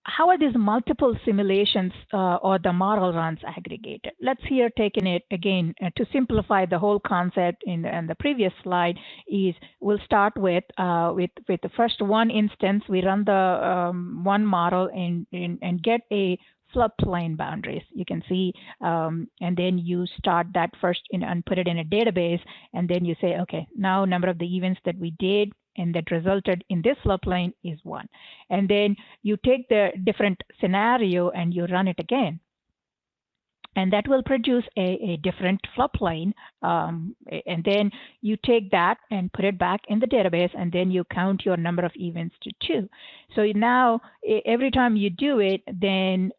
how are these multiple simulations or the model runs aggregated? Let's here taking it again to simplify the whole concept in the previous slide. Is we'll start with the first one instance. We run the one model and get a floodplain boundaries. You can see, and then you start that first and put it in a database, and then you say, okay, now number of the events that we did and that resulted in this floodplain is 1. And then you take the different scenario and you run it again. And that will produce a different floodplain. And then you take that and put it back in the database, and then you count your number of events to 2. So now every time you do it, then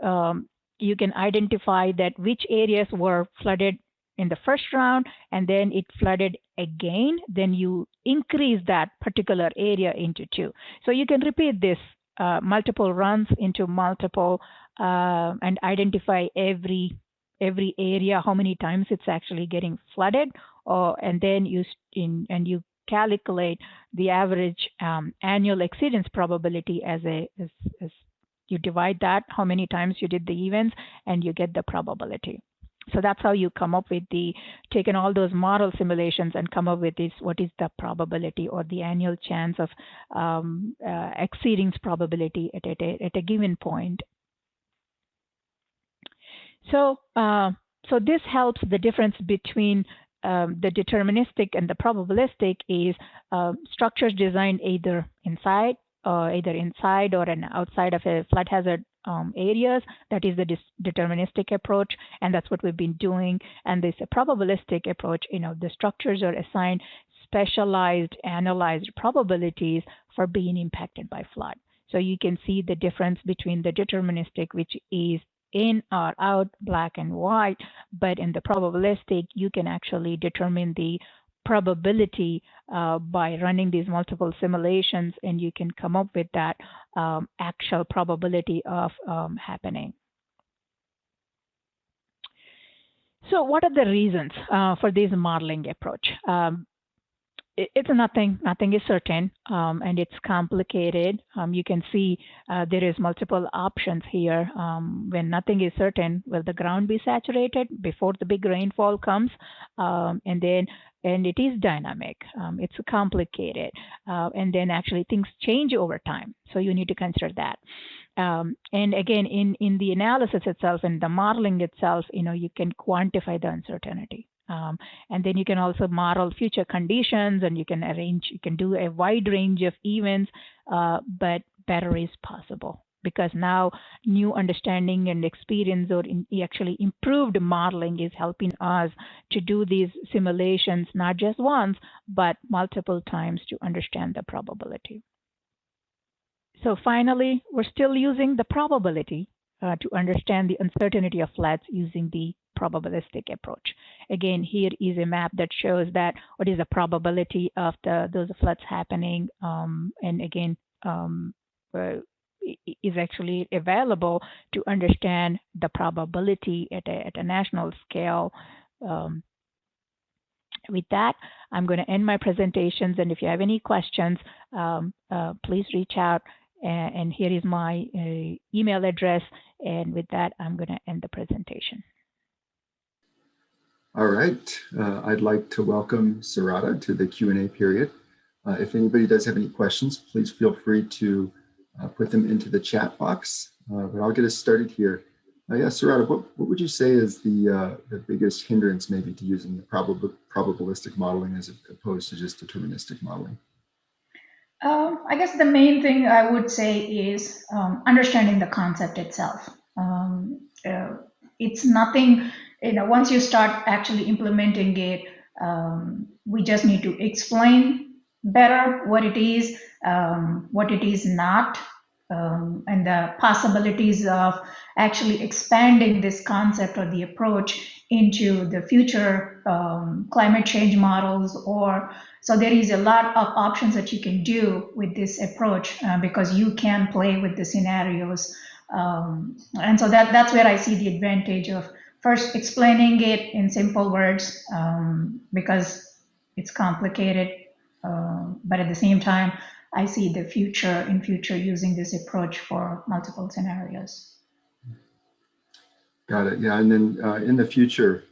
you can identify that which areas were flooded in the first round, and then it flooded again. Then you increase that particular area into 2. So you can repeat this multiple runs into multiple and identify every area, how many times it's actually getting flooded, and then you calculate the average annual exceedance probability as you divide that, how many times you did the events, and you get the probability. So that's how you come up with taking all those model simulations and come up with this, what is the probability or the annual chance of exceedance probability at a given point. So this helps. The difference between the deterministic and the probabilistic is structures designed either inside or outside of a flood hazard areas. That is the deterministic approach, and that's what we've been doing. And this probabilistic approach, the structures are assigned specialized, analyzed probabilities for being impacted by flood. So you can see the difference between the deterministic, which is in or out, black and white, but in the probabilistic, you can actually determine the probability by running these multiple simulations, and you can come up with that actual probability of happening. So what are the reasons for this modeling approach? It's nothing is certain, and it's complicated. You can see there is multiple options here. When nothing is certain, will the ground be saturated before the big rainfall comes? And it is dynamic. It's complicated. And then actually things change over time. So you need to consider that. And again, in the analysis itself and the modeling itself, you can quantify the uncertainty. And then you can also model future conditions, and you can do a wide range of events, but better is possible because now new understanding and experience or actually improved modeling is helping us to do these simulations, not just once, but multiple times to understand the probability. So finally, we're still using the probability to understand the uncertainty of floods using the probabilistic approach. Again, here is a map that shows that what is the probability of those floods happening, and again, is actually available to understand the probability at a national scale. With that, I'm going to end my presentations, and if you have any questions, please reach out. And here is my email address, and with that, I'm going to end the presentation. All right, I'd like to welcome Sarada to the Q&A period. If anybody does have any questions, please feel free to put them into the chat box, but I'll get us started here. Yeah, Sarada, what would you say is the biggest hindrance maybe to using the probabilistic modeling as opposed to just deterministic modeling? I guess the main thing I would say is understanding the concept itself. It's nothing, once you start actually implementing it, we just need to explain better what it is not, and the possibilities of actually expanding this concept or the approach into the future climate change models. So there is a lot of options that you can do with this approach because you can play with the scenarios. And so that's where I see the advantage of first explaining it in simple words because it's complicated, but at the same time, I see the future using this approach for multiple scenarios. Got it. Yeah, and then in the future,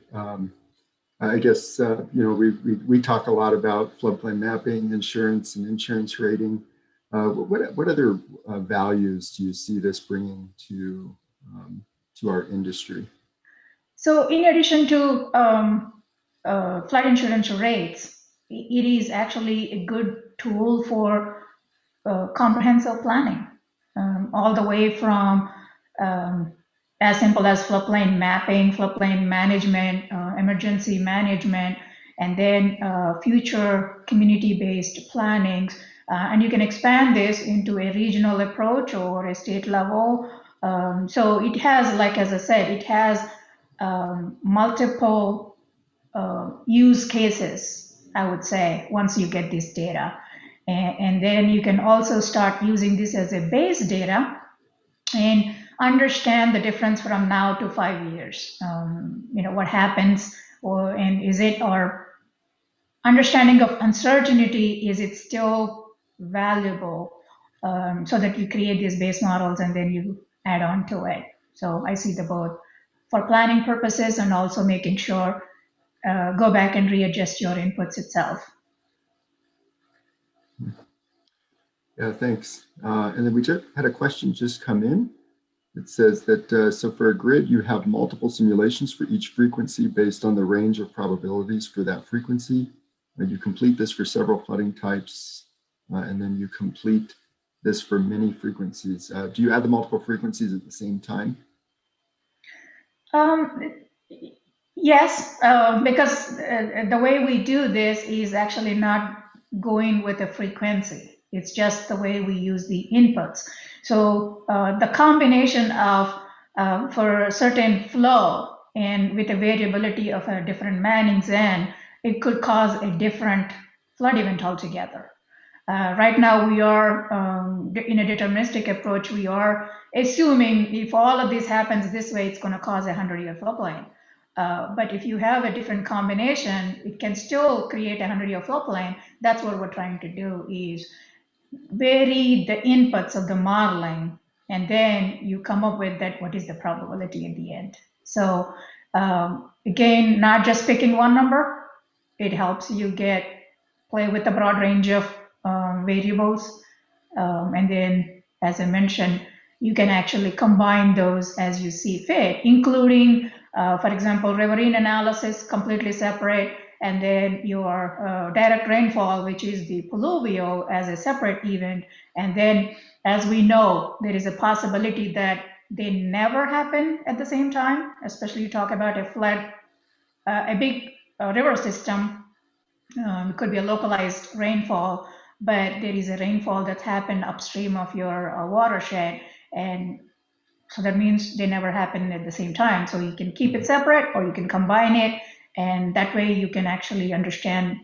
I guess we talk a lot about floodplain mapping, insurance, and insurance rating. What other values do you see this bringing to our industry? So, in addition to flood insurance rates, it is actually a good tool for comprehensive planning, all the way from as simple as floodplain mapping, floodplain management, emergency management, and then future community-based plannings. And you can expand this into a regional approach or a state level. So it has, like as I said, it has multiple use cases, I would say, once you get this data. And then you can also start using this as a base data and understand the difference from now to 5 years. What happens, and is it our understanding of uncertainty, is it still valuable, so that you create these base models and then you add on to it. So I see the both for planning purposes and also making sure go back and readjust your inputs itself. Yeah, thanks. And then we just had a question just come in. It says that, so for a grid, you have multiple simulations for each frequency based on the range of probabilities for that frequency. You complete this for several flooding types, and then you complete this for many frequencies. Do you add the multiple frequencies at the same time? Yes, because the way we do this is actually not going with a frequency. It's just the way we use the inputs. So the combination of for a certain flow and with a variability of a different Manning's N, it could cause a different flood event altogether. Right now we are in a deterministic approach. We are assuming if all of this happens this way, it's going to cause a 100-year floodplain. But if you have a different combination, it can still create a 100-year floodplain. That's what we're trying to do, is vary the inputs of the modeling, and then you come up with that, what is the probability in the end. So again, not just picking one number, it helps you play with a broad range of variables. And then, as I mentioned, you can actually combine those as you see fit, including, for example, riverine analysis, completely separate, and then your direct rainfall, which is the pluvial, as a separate event. And then, as we know, there is a possibility that they never happen at the same time, especially you talk about a flood, a big river system. It could be a localized rainfall, but there is a rainfall that happened upstream of your watershed, and so that means they never happen at the same time. So you can keep it separate or you can combine it, and that way you can actually understand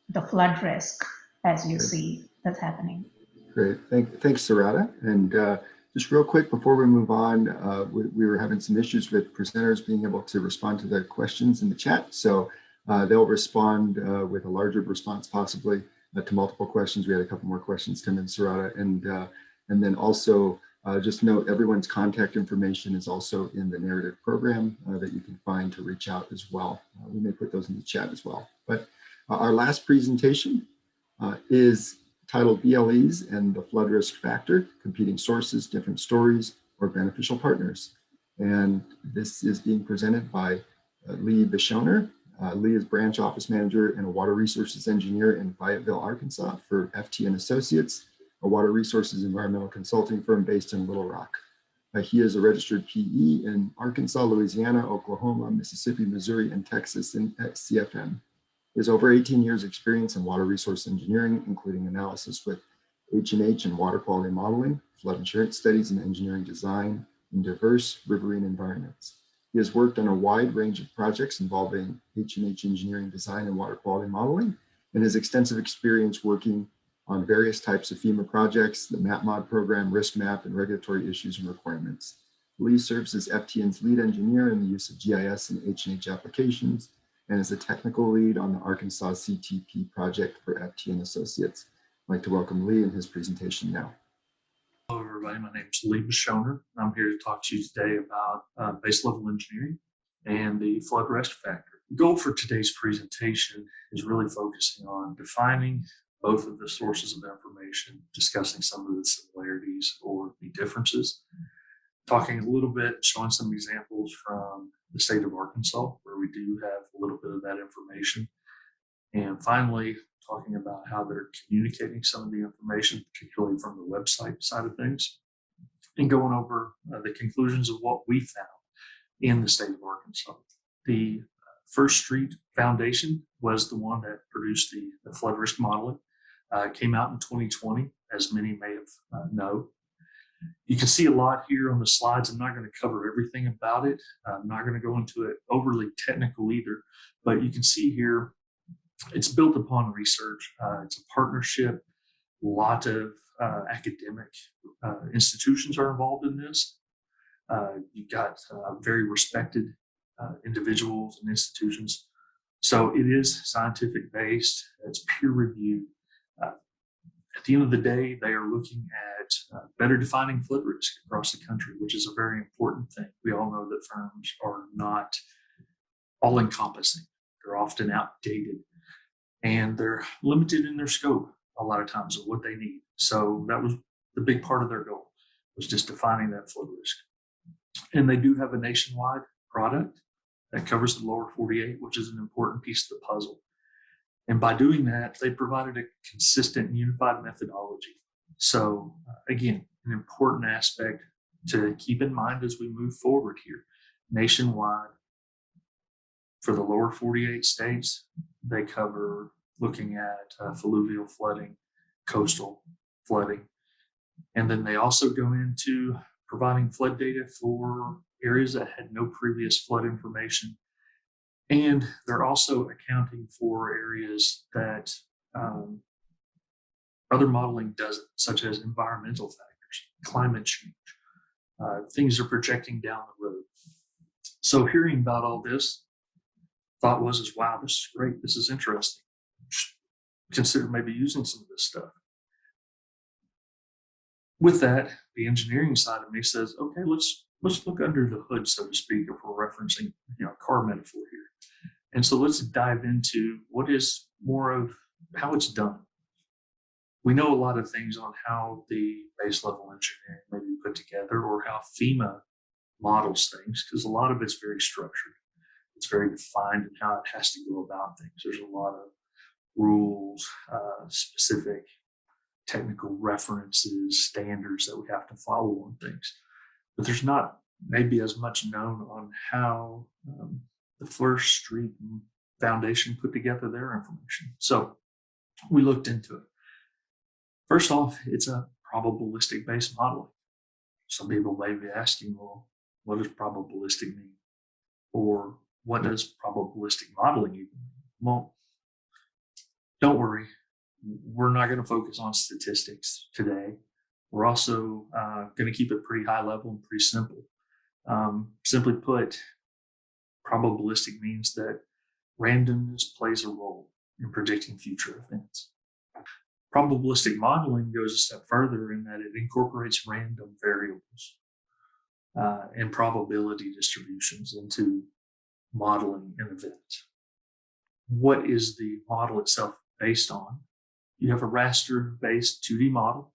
the flood risk as you see that's happening. Great, thanks, Sarada. And just real quick before we move on, we were having some issues with presenters being able to respond to the questions in the chat. So they'll respond with a larger response possibly to multiple questions. We had a couple more questions come in, Sarada. And then also just note everyone's contact information is also in the narrative program that you can find to reach out as well. We may put those in the chat as well. But our last presentation is titled BLEs and the Flood Risk Factor, Competing Sources, Different Stories, or Beneficial Partners. And this is being presented by Lee Beshoner. Lee is branch office manager and a water resources engineer in Fayetteville, Arkansas for FT & Associates, a water resources environmental consulting firm based in Little Rock. He is a registered PE in Arkansas, Louisiana, Oklahoma, Mississippi, Missouri, and Texas in CFM. He has over 18 years experience in water resource engineering, including analysis with H&H and water quality modeling, flood insurance studies, and engineering design in diverse riverine environments. He has worked on a wide range of projects involving H&H engineering design and water quality modeling, and has extensive experience working on various types of FEMA projects, the MapMod program, risk map, and regulatory issues and requirements. Lee serves as FTN's lead engineer in the use of GIS and H&H applications, and is a technical lead on the Arkansas CTP project for FT & Associates. I'd like to welcome Lee in his presentation now. Hello, everybody. My name is Lee Beshoner. I'm here to talk to you today about base level engineering and the flood risk factor. The goal for today's presentation is really focusing on defining both of the sources of information, discussing some of the similarities or the differences, talking a little bit, showing some examples from the state of Arkansas, where we do have a little bit of that information. And finally, talking about how they're communicating some of the information, particularly from the website side of things, and going over the conclusions of what we found in the state of Arkansas. The First Street Foundation was the one that produced the flood risk modeling. Came out in 2020, as many may have know. You can see a lot here on the slides. I'm not going to cover everything about it. I'm not going to go into it overly technical either, but you can see here it's built upon research. It's a partnership. A lot of academic institutions are involved in this. You've got very respected individuals and institutions. So it is scientific based. It's peer reviewed. At the end of the day, they are looking at better defining flood risk across the country, which is a very important thing. We all know that firms are not all encompassing. They're often outdated and they're limited in their scope a lot of times of what they need. So that was the big part of their goal, was just defining that flood risk. And they do have a nationwide product that covers the lower 48, which is an important piece of the puzzle. And by doing that, they provided a consistent and unified methodology. So again, an important aspect to keep in mind as we move forward here. Nationwide, for the lower 48 states, they cover looking at fluvial flooding, coastal flooding. And then they also go into providing flood data for areas that had no previous flood information. And they're also accounting for areas that other modeling doesn't, such as environmental factors, climate change, things are projecting down the road. So hearing about all this, thought was, wow, this is great. This is interesting. Consider maybe using some of this stuff. With that, the engineering side of me says, okay, let's look under the hood, so to speak, if we're referencing car metaphor here. And so let's dive into what is more of how it's done. We know a lot of things on how the base level engineering may be put together or how FEMA models things, because a lot of it's very structured. It's very defined in how it has to go about things. There's a lot of rules, specific technical references, standards that we have to follow on things. But there's not maybe as much known on how the First Street Foundation put together their information. So we looked into it. First off, it's a probabilistic based modeling. Some people may be asking, well, what does probabilistic mean? Or what does probabilistic modeling even mean? Well, don't worry. We're not going to focus on statistics today. We're also going to keep it pretty high level and pretty simple. Simply put, probabilistic means that randomness plays a role in predicting future events. Probabilistic modeling goes a step further in that it incorporates random variables and probability distributions into modeling an event. What is the model itself based on? You have a raster-based 2D model.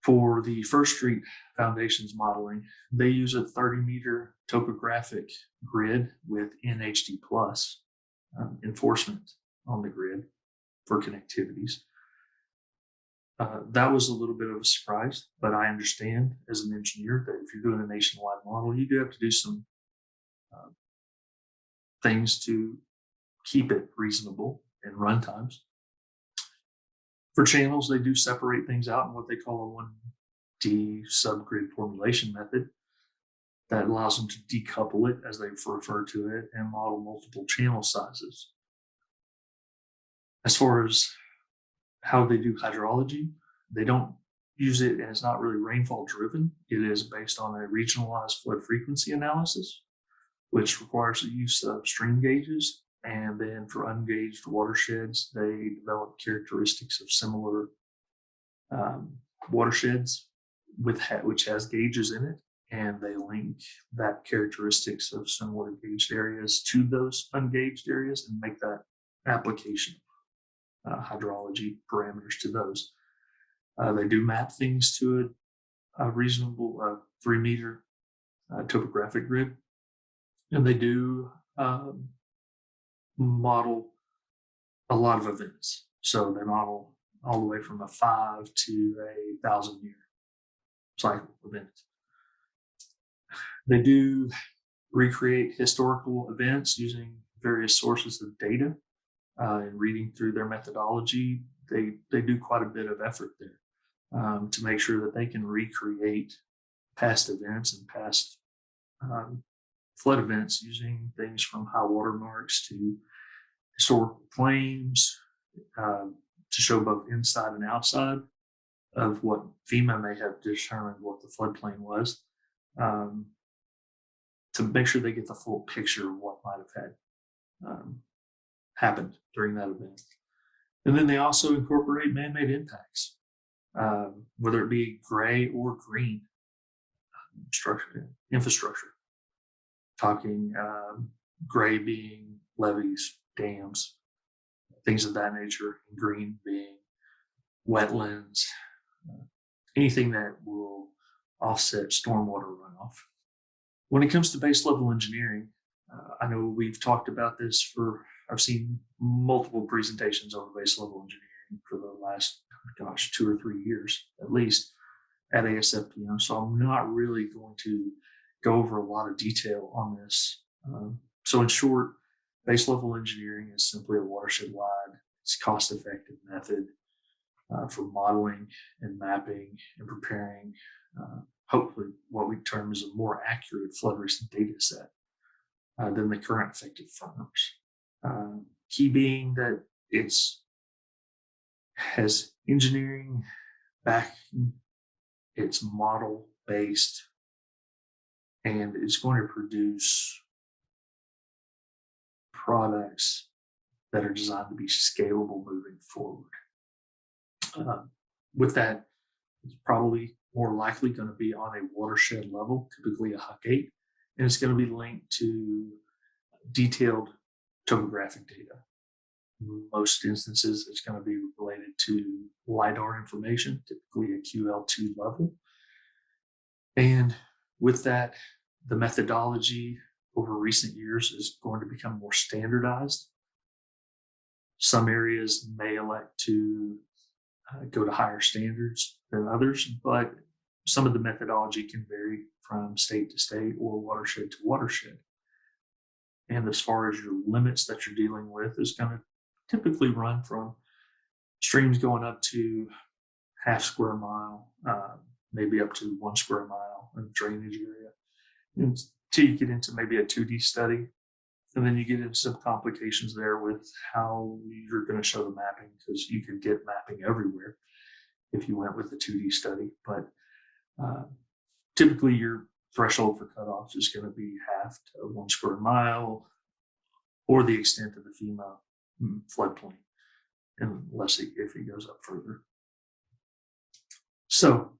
For the First Street Foundation's modeling, they use a 30-meter topographic grid with NHD+ enforcement on the grid for connectivities. That was a little bit of a surprise, but I understand as an engineer that if you're doing a nationwide model, you do have to do some things to keep it reasonable in run times. For channels, they do separate things out in what they call a 1D subgrid formulation method that allows them to decouple it, as they refer to it, and model multiple channel sizes. As far as how they do hydrology, they don't use it, and it's not really rainfall driven. It is based on a regionalized flood frequency analysis, which requires the use of stream gauges. And then for ungauged watersheds, they develop characteristics of similar watersheds which has gauges in it. And they link that characteristics of similar gauged areas to those ungauged areas and make that application hydrology parameters to those. They do map things to a reasonable 3-meter topographic grid. And they do model a lot of events. So they model all the way from a 5 to a 1,000-year cycle event. They do recreate historical events using various sources of data and reading through their methodology. They do quite a bit of effort there to make sure that they can recreate past events and past flood events using things from high water marks to historical claims to show both inside and outside of what FEMA may have determined what the floodplain was, to make sure they get the full picture of what might have had happened during that event. And then they also incorporate man-made impacts, whether it be gray or green infrastructure. Talking gray being levees, dams, things of that nature, and green being wetlands, anything that will offset stormwater runoff. When it comes to base level engineering, I know we've talked about this I've seen multiple presentations on base level engineering for the last, 2 or 3 years, at least at ASFPM. So I'm not really going to go over a lot of detail on this. So in short, base level engineering is simply a watershed-wide, it's cost-effective method for modeling and mapping and preparing, hopefully what we term as a more accurate flood risk data set than the current effective firms. Key being that has engineering backing, it's model-based, and it's going to produce products that are designed to be scalable moving forward. With that, it's probably more likely going to be on a watershed level, typically a HUC-8, and it's going to be linked to detailed topographic data. In most instances, it's going to be related to LiDAR information, typically a QL2 level. And with that, the methodology over recent years is going to become more standardized. Some areas may elect to go to higher standards than others, but some of the methodology can vary from state to state or watershed to watershed. And as far as your limits that you're dealing with is going to typically run from streams going up to half square mile, maybe up to 1 square mile in drainage area, until you get into maybe a 2D study. And then you get into some complications there with how you're going to show the mapping, because you could get mapping everywhere if you went with the 2D study. But typically your threshold for cutoffs is going to be half to 1 square mile or the extent of the FEMA floodplain, unless if it goes up further. So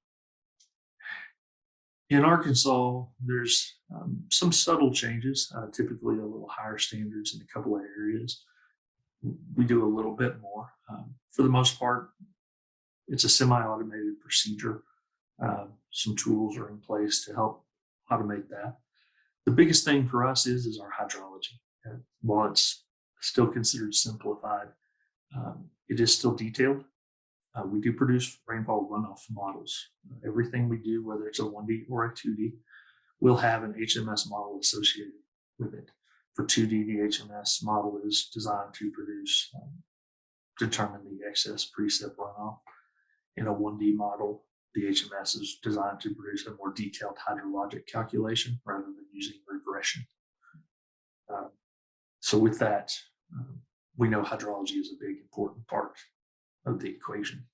in Arkansas, there's some subtle changes, typically a little higher standards in a couple of areas. We do a little bit more. For the most part, it's a semi-automated procedure. Some tools are in place to help automate that. The biggest thing for us is our hydrology. While it's still considered simplified, it is still detailed. We do produce rainfall runoff models. Everything we do, whether it's a 1D or a 2D, will have an HMS model associated with it. For 2D, the HMS model is designed to determine the excess precip runoff. In a 1D model, the HMS is designed to produce a more detailed hydrologic calculation rather than using regression. So with that, we know hydrology is a big important part of the equation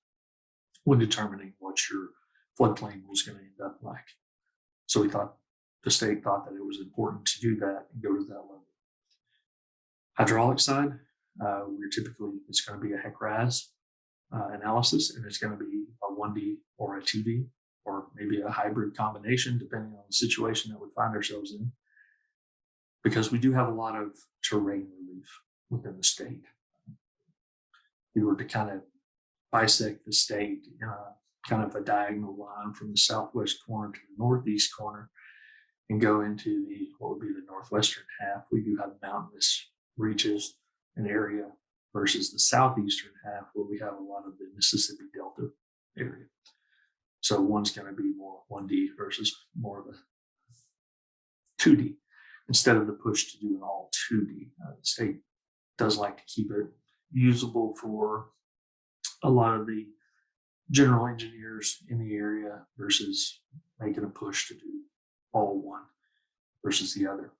when determining what your floodplain was going to end up like. So the state thought that it was important to do that and go to that level. Hydraulic side, it's going to be a HEC-RAS analysis, and it's going to be a 1D or a 2D, or maybe a hybrid combination, depending on the situation that we find ourselves in, because we do have a lot of terrain relief within the state. If we were to kind of bisect the state, kind of a diagonal line from the southwest corner to the northeast corner, and go into what would be the northwestern half, we do have mountainous reaches, an area versus the southeastern half where we have a lot of the Mississippi Delta area. So one's going to be more 1D versus more of a 2D instead of the push to do an all 2D. The state does like to keep it usable for a lot of the general engineers in the area versus making a push to do all one versus the other.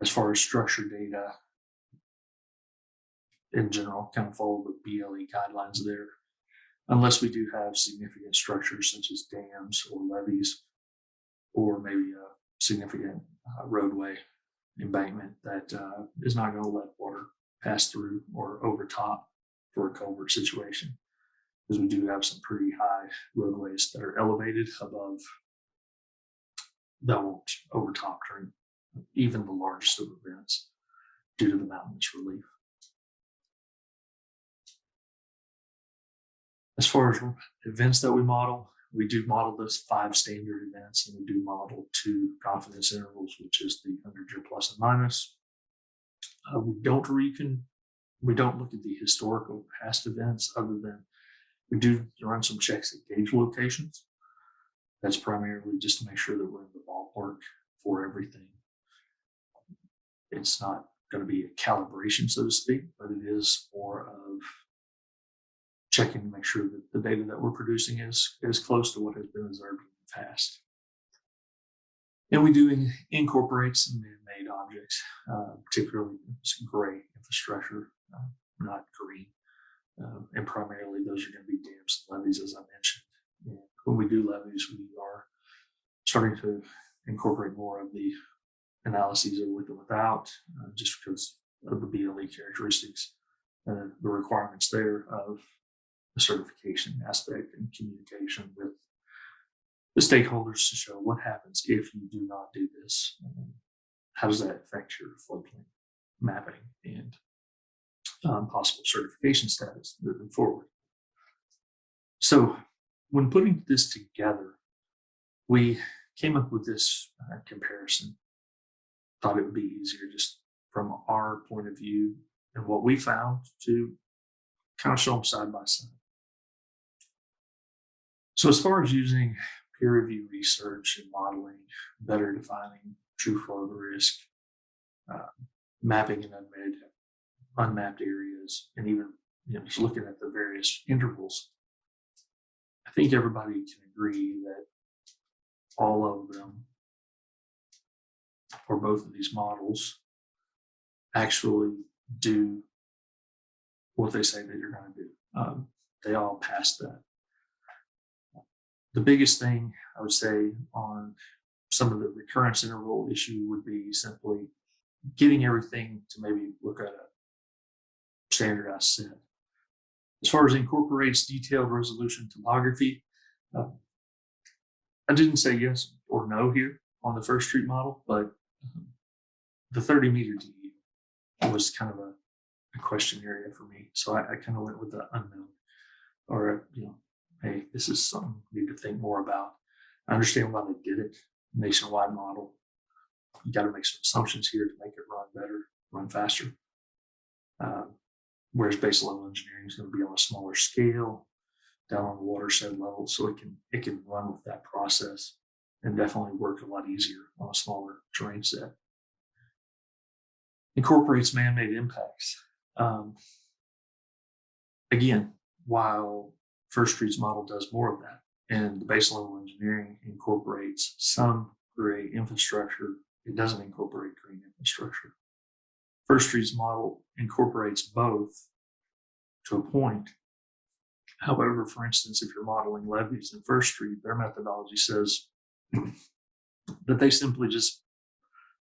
As far as structure data, in general, kind of follow the BLE guidelines there, unless we do have significant structures such as dams or levees, or maybe a significant roadway embankment that is not going to let water pass through or over top for a culvert situation. Because we do have some pretty high roadways that are elevated above that won't overtop during even the largest of events due to the mountainous relief. As far as events that we do model those 5 standard events, and we do model 2 confidence intervals, which is the 100-year plus and minus. We don't look at the historical past events, other than we do run some checks at gauge locations. That's primarily just to make sure that we're in the ballpark for everything. It's not going to be a calibration, so to speak, but it is more of checking to make sure that the data that we're producing is close to what has been observed in the past. And we do incorporate some man-made objects, particularly some gray infrastructure, not green. And primarily those are going to be dams and levees, as I mentioned. And when we do levees, we are starting to incorporate more of the analyses of with and without, just because of the BLE characteristics, the requirements there of the certification aspect and communication with the stakeholders to show what happens if you do not do this. How does that affect your floodplain mapping and possible certification status moving forward? So when putting this together, we came up with this comparison. Thought it would be easier just from our point of view and what we found to kind of show them side by side. So as far as using peer review research and modeling, better defining true flow risk, mapping in unmapped areas, and even just looking at the various intervals, I think everybody can agree that all of them, or both of these models, actually do what they say that you're going to do. They all pass that. The biggest thing I would say on some of the recurrence interval issue would be simply getting everything to maybe look at a standardized set. As far as incorporates detailed resolution topography, I didn't say yes or no here on the first street model, but the 30-meter DE was kind of a question area for me. So I kind of went with the unknown, or, hey, this is something we need to think more about. I understand why they did it, nationwide model. You got to make some assumptions here to make it run better, run faster. Whereas base level engineering is going to be on a smaller scale, down on the watershed level, so it can run with that process and definitely work a lot easier on a smaller terrain set. Incorporates man-made impacts. Again, while First Street's model does more of that, and the base level engineering incorporates some gray infrastructure, it doesn't incorporate green infrastructure. First Street's model incorporates both to a point. However, for instance, if you're modeling levees in First Street, their methodology says that they simply just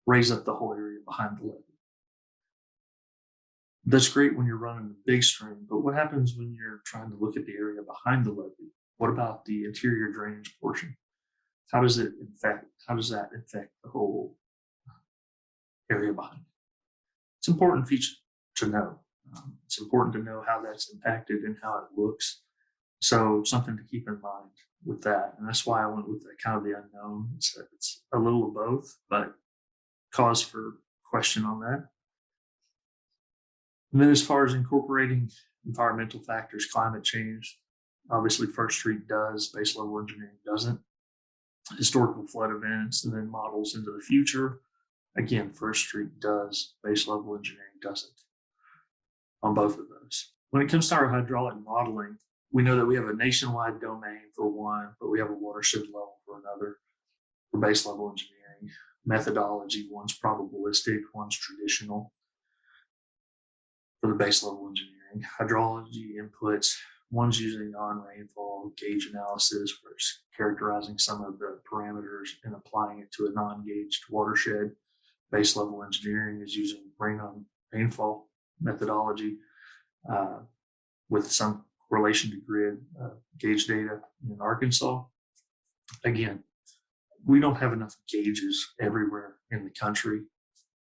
raise up the whole area behind the levee. That's great when you're running a big stream, but what happens when you're trying to look at the area behind the levee? What about the interior drainage portion? How does that affect the whole area behind it? It's an important feature to know. It's important to know how that's impacted and how it looks. So something to keep in mind with that. And that's why I went with that kind of the unknown. It's a little of both, but cause for question on that. And then as far as incorporating environmental factors, climate change, obviously First Street does, base level engineering doesn't. Historical flood events and then models into the future. Again, First Street does, base level engineering doesn't on both of those. When it comes to our hydraulic modeling, we know that we have a nationwide domain for one, but we have a watershed level for another. For base level engineering methodology, one's probabilistic, one's traditional. For the base level engineering hydrology inputs, one's using non-rainfall gauge analysis, where it's characterizing some of the parameters and applying it to a non-gauged watershed. Base level engineering is using rain on rainfall methodology with some correlation to grid gauge data in Arkansas. Again, we don't have enough gauges everywhere in the country,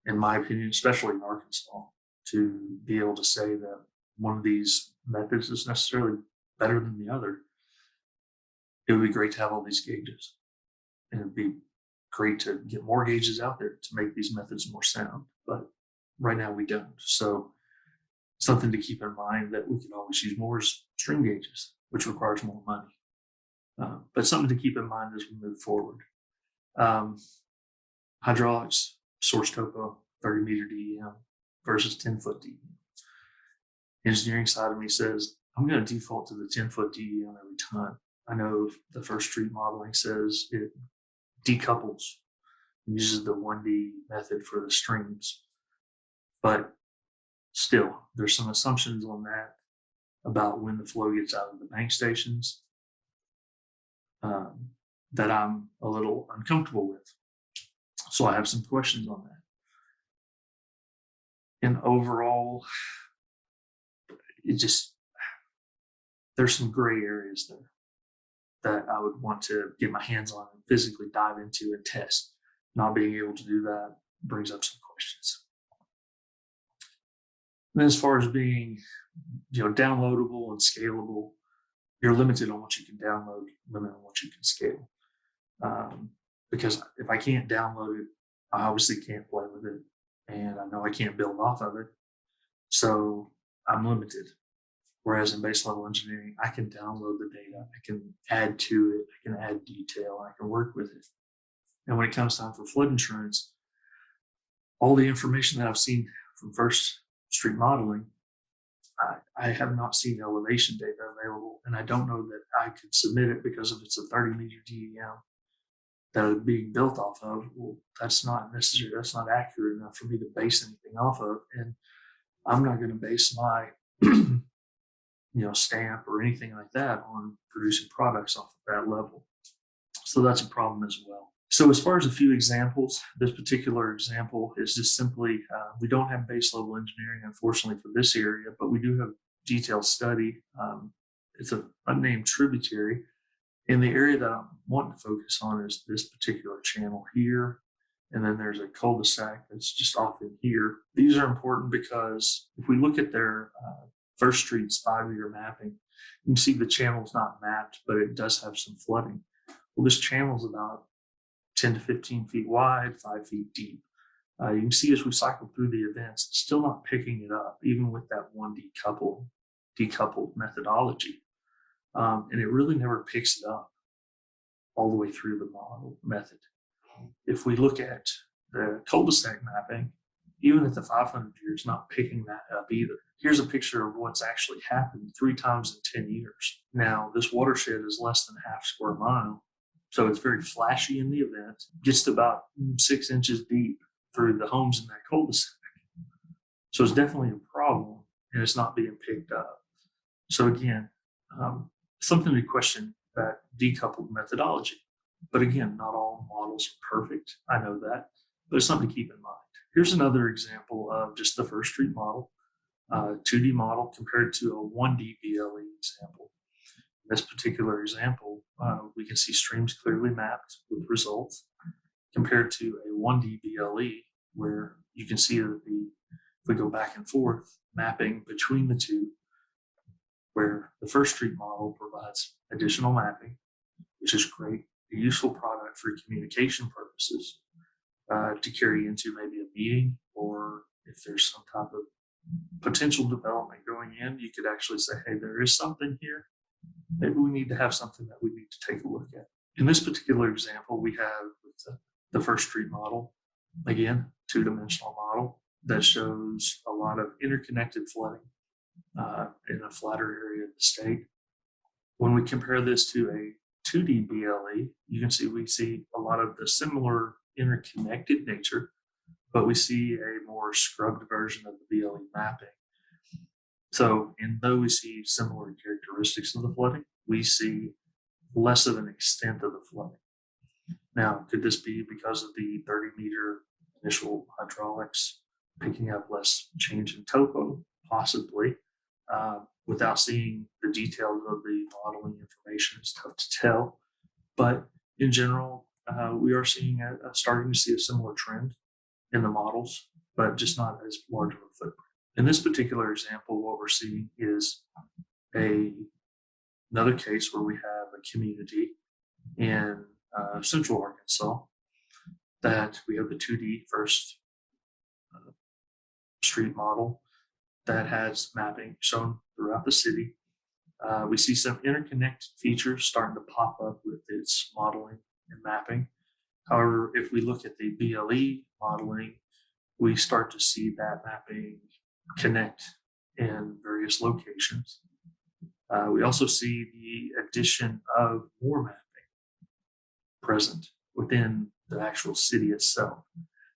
in my opinion, especially in Arkansas, to be able to say that one of these methods is necessarily better than the other. It would be great to have all these gauges, and it'd be great to get more gauges out there to make these methods more sound, but right now we don't. So something to keep in mind that we can always use more is string gauges, which requires more money. But something to keep in mind as we move forward. Hydraulics, source topo, 30 meter DEM versus 10-foot DEM. Engineering side of me says, I'm going to default to the 10-foot DEM every time. I know the First Street modeling says it decouples and uses the 1D method for the streams. But still, there's some assumptions on that about when the flow gets out of the bank stations that I'm a little uncomfortable with. So I have some questions on that. And overall, there's some gray areas there that I would want to get my hands on and physically dive into and test. Not being able to do that brings up some questions. And as far as being, downloadable and scalable, you're limited on what you can download, limited on what you can scale. Because if I can't download it, I obviously can't play with it, and I know I can't build off of it. So I'm limited. Whereas in base level engineering, I can download the data, I can add to it, I can add detail, I can work with it. And when it comes time for flood insurance, all the information that I've seen from First Street modeling, I have not seen elevation data available, and I don't know that I could submit it because if it's a 30 meter DEM that it's being built off of, well, that's not necessary, that's not accurate enough for me to base anything off of. And I'm not going to base my stamp or anything like that on producing products off of that level. So that's a problem as well. So as far as a few examples, this particular example is just simply, we don't have base level engineering, unfortunately, for this area, but we do have detailed study. It's an unnamed tributary. And the area that I'm wanting to focus on is this particular channel here. And then there's a cul-de-sac that's just off in here. These are important because if we look at their First Street's 5-year mapping, you can see the channel's not mapped, but it does have some flooding. Well, this channel's about 10 to 15 feet wide, 5 feet deep. You can see as we cycle through the events, it's still not picking it up, even with that one decoupled methodology. And it really never picks it up all the way through the model method. If we look at the cul-de-sac mapping, even at the 500 year, it's not picking that up either. Here's a picture of what's actually happened 3 times in 10 years. Now, this watershed is less than half square mile, so it's very flashy in the event, gets to about 6 inches deep through the homes in that cul-de-sac. So it's definitely a problem, and it's not being picked up. So again, something to question that decoupled methodology. But again, not all models are perfect. I know that, but it's something to keep in mind. Here's another example of just the First Street model, 2D model compared to a 1D BLE example. In this particular example, we can see streams clearly mapped with results compared to a 1D BLE, where you can see that if we go back and forth, mapping between the two, where the First Street model provides additional mapping, which is great, a useful product for communication purposes to carry into maybe a meeting, or if there's some type of potential development going in, you could actually say, hey, there is something here. Maybe we need to have something that we need to take a look at. In this particular example, we have the first street model, again, two-dimensional model that shows a lot of interconnected flooding in a flatter area of the state. When we compare this to a 2D BLE, you can see we see a lot of the similar interconnected nature, but we see a more scrubbed version of the BLE mapping. So, though we see similar characteristics of the flooding, we see less of an extent of the flooding. Now, could this be because of the 30-meter initial hydraulics picking up less change in topo? Possibly. Without seeing the details of the modeling information, it's tough to tell. But in general, we are seeing starting to see a similar trend in the models, but just not as large of a footprint. In this particular example, what we're seeing is another case where we have a community in central Arkansas that we have the 2D first street model that has mapping shown throughout the city. We see some interconnected features starting to pop up with its modeling and mapping. However, if we look at the BLE modeling, we start to see that mapping connect in various locations. We also see the addition of more mapping present within the actual city itself.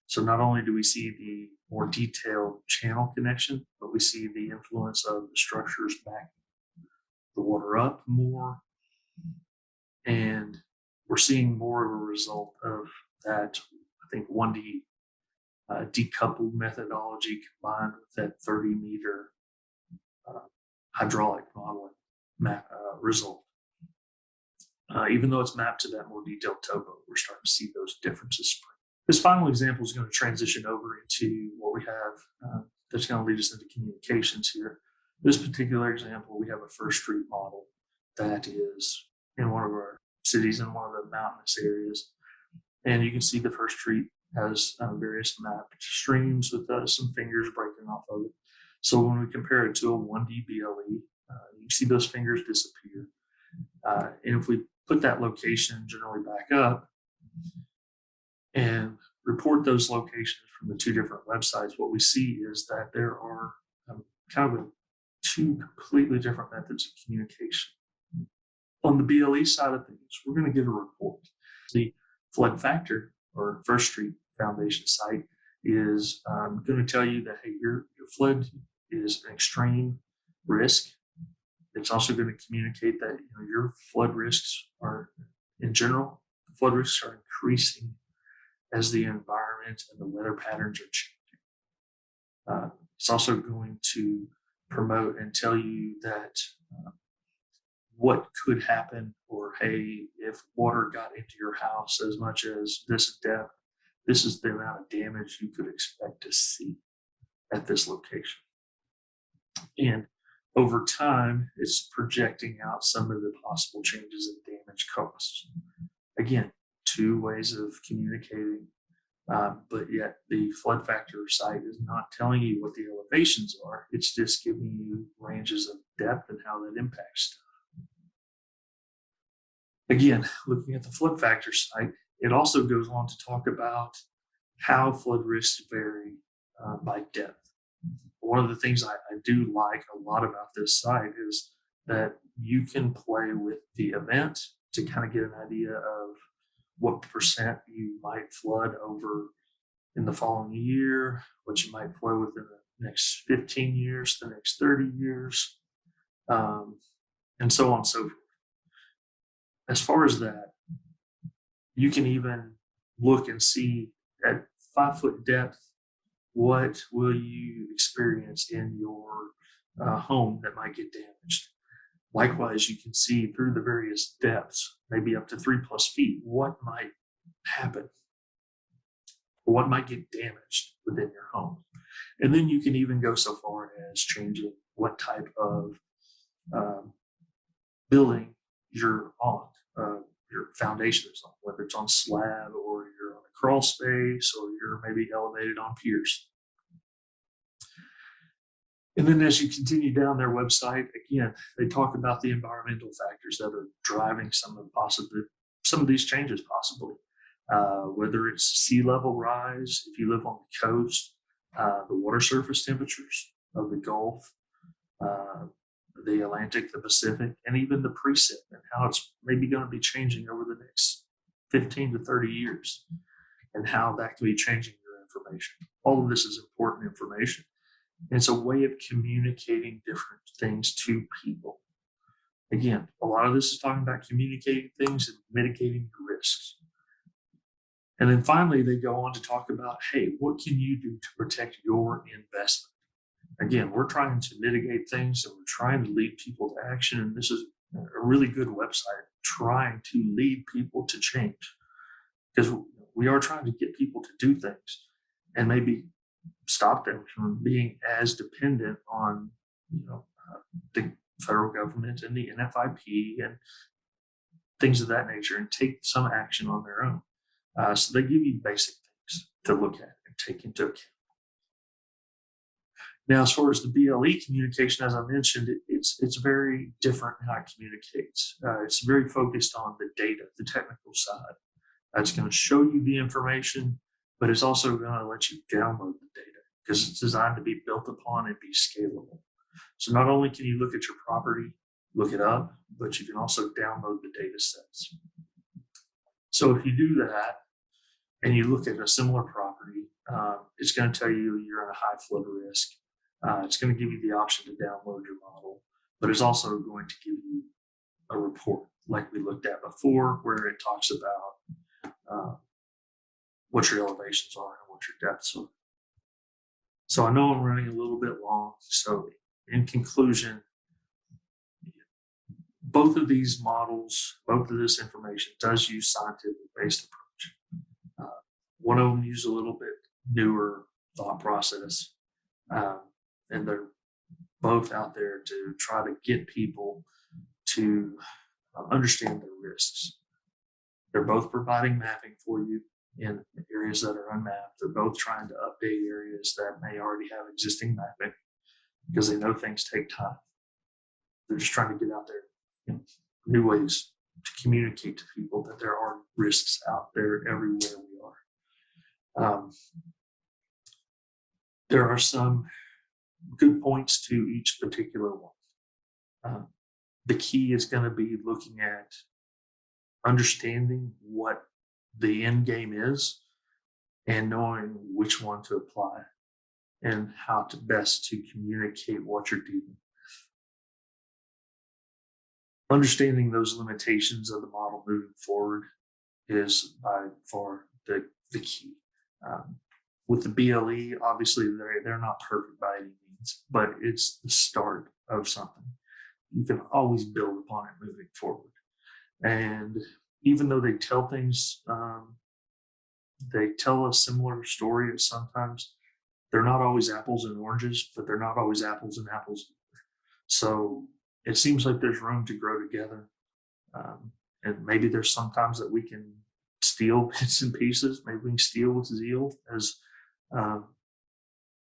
So not only do we see the more detailed channel connection, but we see the influence of the structures backing the water up more. And we're seeing more of a result of that, I think, 1D decoupled methodology combined with that 30-meter hydraulic modeling result. Even though it's mapped to that more detailed topo, we're starting to see those differences. This final example is going to transition over into what we have that's going to lead us into communications here. This particular example, we have a first street model that is in one of our cities in one of the mountainous areas. And you can see the first street has various mapped streams with some fingers breaking off of it. So when we compare it to a 1D BLE, you see those fingers disappear. And if we put that location generally back up and report those locations from the two different websites, what we see is that there are kind of two completely different methods of communication. On the BLE side of things, we're going to get a report. The flood factor or First Street Foundation site is going to tell you that, hey, your flood is an extreme risk. It's also going to communicate that your flood risks are, in general, flood risks are increasing as the environment and the weather patterns are changing. It's also going to promote and tell you that what could happen, or hey, if water got into your house as much as this depth, this is the amount of damage you could expect to see at this location. And over time, it's projecting out some of the possible changes in damage costs. Again, two ways of communicating, but yet the flood factor site is not telling you what the elevations are. It's just giving you ranges of depth and how that impacts stuff. Again, looking at the flood factor site, it also goes on to talk about how flood risks vary by depth. One of the things I do like a lot about this site is that you can play with the event to kind of get an idea of what percent you might flood over in the following year, what you might flood within the next 15 years, the next 30 years, and so on and so forth. As far as that, you can even look and see at 5-foot depth, what will you experience in your home that might get damaged? Likewise, you can see through the various depths, maybe up to 3+ feet, what might happen, what might get damaged within your home. And then you can even go so far as changing what type of building you're on, your foundation is on, whether it's on slab or you're on a crawl space or you're maybe elevated on piers. And then as you continue down their website, again, they talk about the environmental factors that are driving some of these changes possibly. Whether it's sea level rise, if you live on the coast, the water surface temperatures of the Gulf, the Atlantic, the Pacific, and even the precip, and how it's maybe going to be changing over the next 15 to 30 years, and how that can be changing your information. All of this is important information. And it's a way of communicating different things to people. Again, a lot of this is talking about communicating things and mitigating the risks. And then finally, they go on to talk about, hey, what can you do to protect your investment? Again, we're trying to mitigate things and we're trying to lead people to action. And this is a really good website trying to lead people to change, because we are trying to get people to do things and maybe stop them from being as dependent on, the federal government and the NFIP and things of that nature, and take some action on their own. So they give you basic things to look at and take into account. Now, as far as the BLE communication, as I mentioned, it's very different in how it communicates. It's very focused on the data, the technical side. It's going to show you the information, but it's also going to let you download the data, because it's designed to be built upon and be scalable. So not only can you look at your property, look it up, but you can also download the data sets. So if you do that and you look at a similar property, it's going to tell you you're in a high flood risk. It's going to give you the option to download your model, but it's also going to give you a report like we looked at before, where it talks about what your elevations are and what your depths are. So I know I'm running a little bit long. So in conclusion, both of these models, both of this information does use scientific-based approach. One of them uses a little bit newer thought process, and they're both out there to try to get people to understand their risks. They're both providing mapping for you in areas that are unmapped. They're both trying to update areas that may already have existing mapping, because they know things take time. They're just trying to get out there in new ways to communicate to people that there are risks out there everywhere we are. There are some good points to each particular one. The key is going to be looking at understanding what the end game is and knowing which one to apply and how to best to communicate what you're doing. Understanding those limitations of the model moving forward is by far the key. With the BLE, obviously they're not perfect by any means, but it's the start of something. You can always build upon it moving forward. And even though they tell things, they tell a similar story sometimes, they're not always apples and oranges, but they're not always apples and apples either. So it seems like there's room to grow together. And maybe there's sometimes that we can steal bits and pieces. Maybe we can steal with zeal, as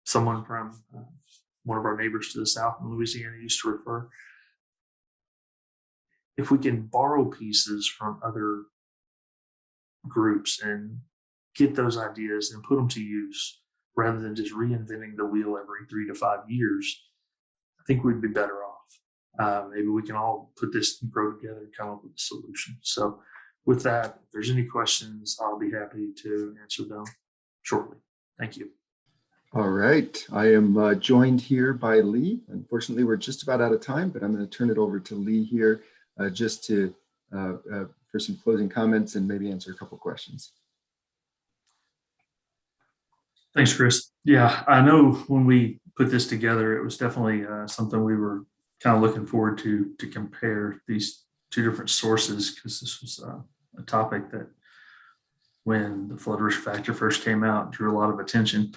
someone from one of our neighbors to the south in Louisiana used to refer. If we can borrow pieces from other groups and get those ideas and put them to use, rather than just reinventing the wheel every 3 to 5 years, I think we'd be better off. Maybe we can all put this and grow together and come up with a solution. So with that, if there's any questions, I'll be happy to answer them shortly. Thank you. All right. I am joined here by Lee. Unfortunately, we're just about out of time, but I'm going to turn it over to Lee here just to for some closing comments and maybe answer a couple questions. Thanks, Chris. Yeah, I know when we put this together, it was definitely something we were kind of looking forward to compare these two different sources, because this was a topic that, when the flood risk factor first came out, drew a lot of attention.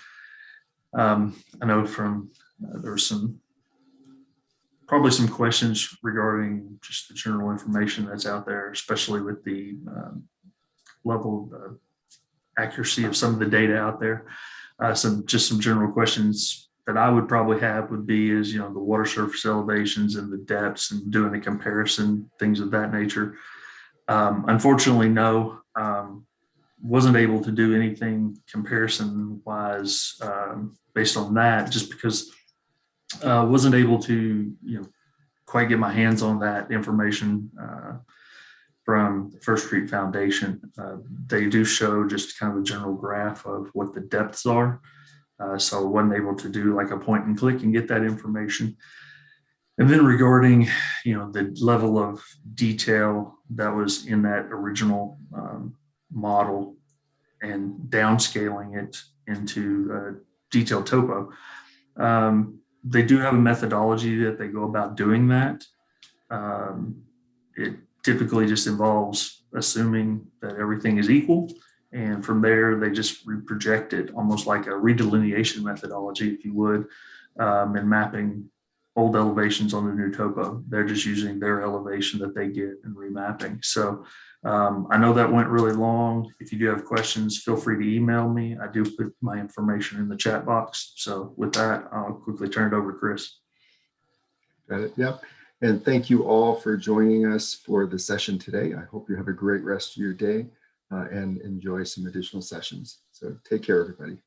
I know from there was probably some questions regarding just the general information that's out there, especially with the level of accuracy of some of the data out there. Some general questions that I would probably have would be is, the water surface elevations and the depths and doing a comparison, things of that nature. Unfortunately, no, wasn't able to do anything comparison wise based on that, just because wasn't able to, quite get my hands on that information from the First Street Foundation. They do show just kind of a general graph of what the depths are. So I wasn't able to do like a point and click and get that information. And then regarding, the level of detail that was in that original model and downscaling it into detailed topo, they do have a methodology that they go about doing that. It typically just involves assuming that everything is equal. And from there, they just project it almost like a redelineation methodology, if you would, and mapping old elevations on the new topo. They're just using their elevation that they get and remapping. So I know that went really long. If you do have questions, feel free to email me. I do put my information in the chat box. So with that, I'll quickly turn it over to Chris. Got it. Yep. And thank you all for joining us for the session today. I hope you have a great rest of your day and enjoy some additional sessions. So take care, everybody.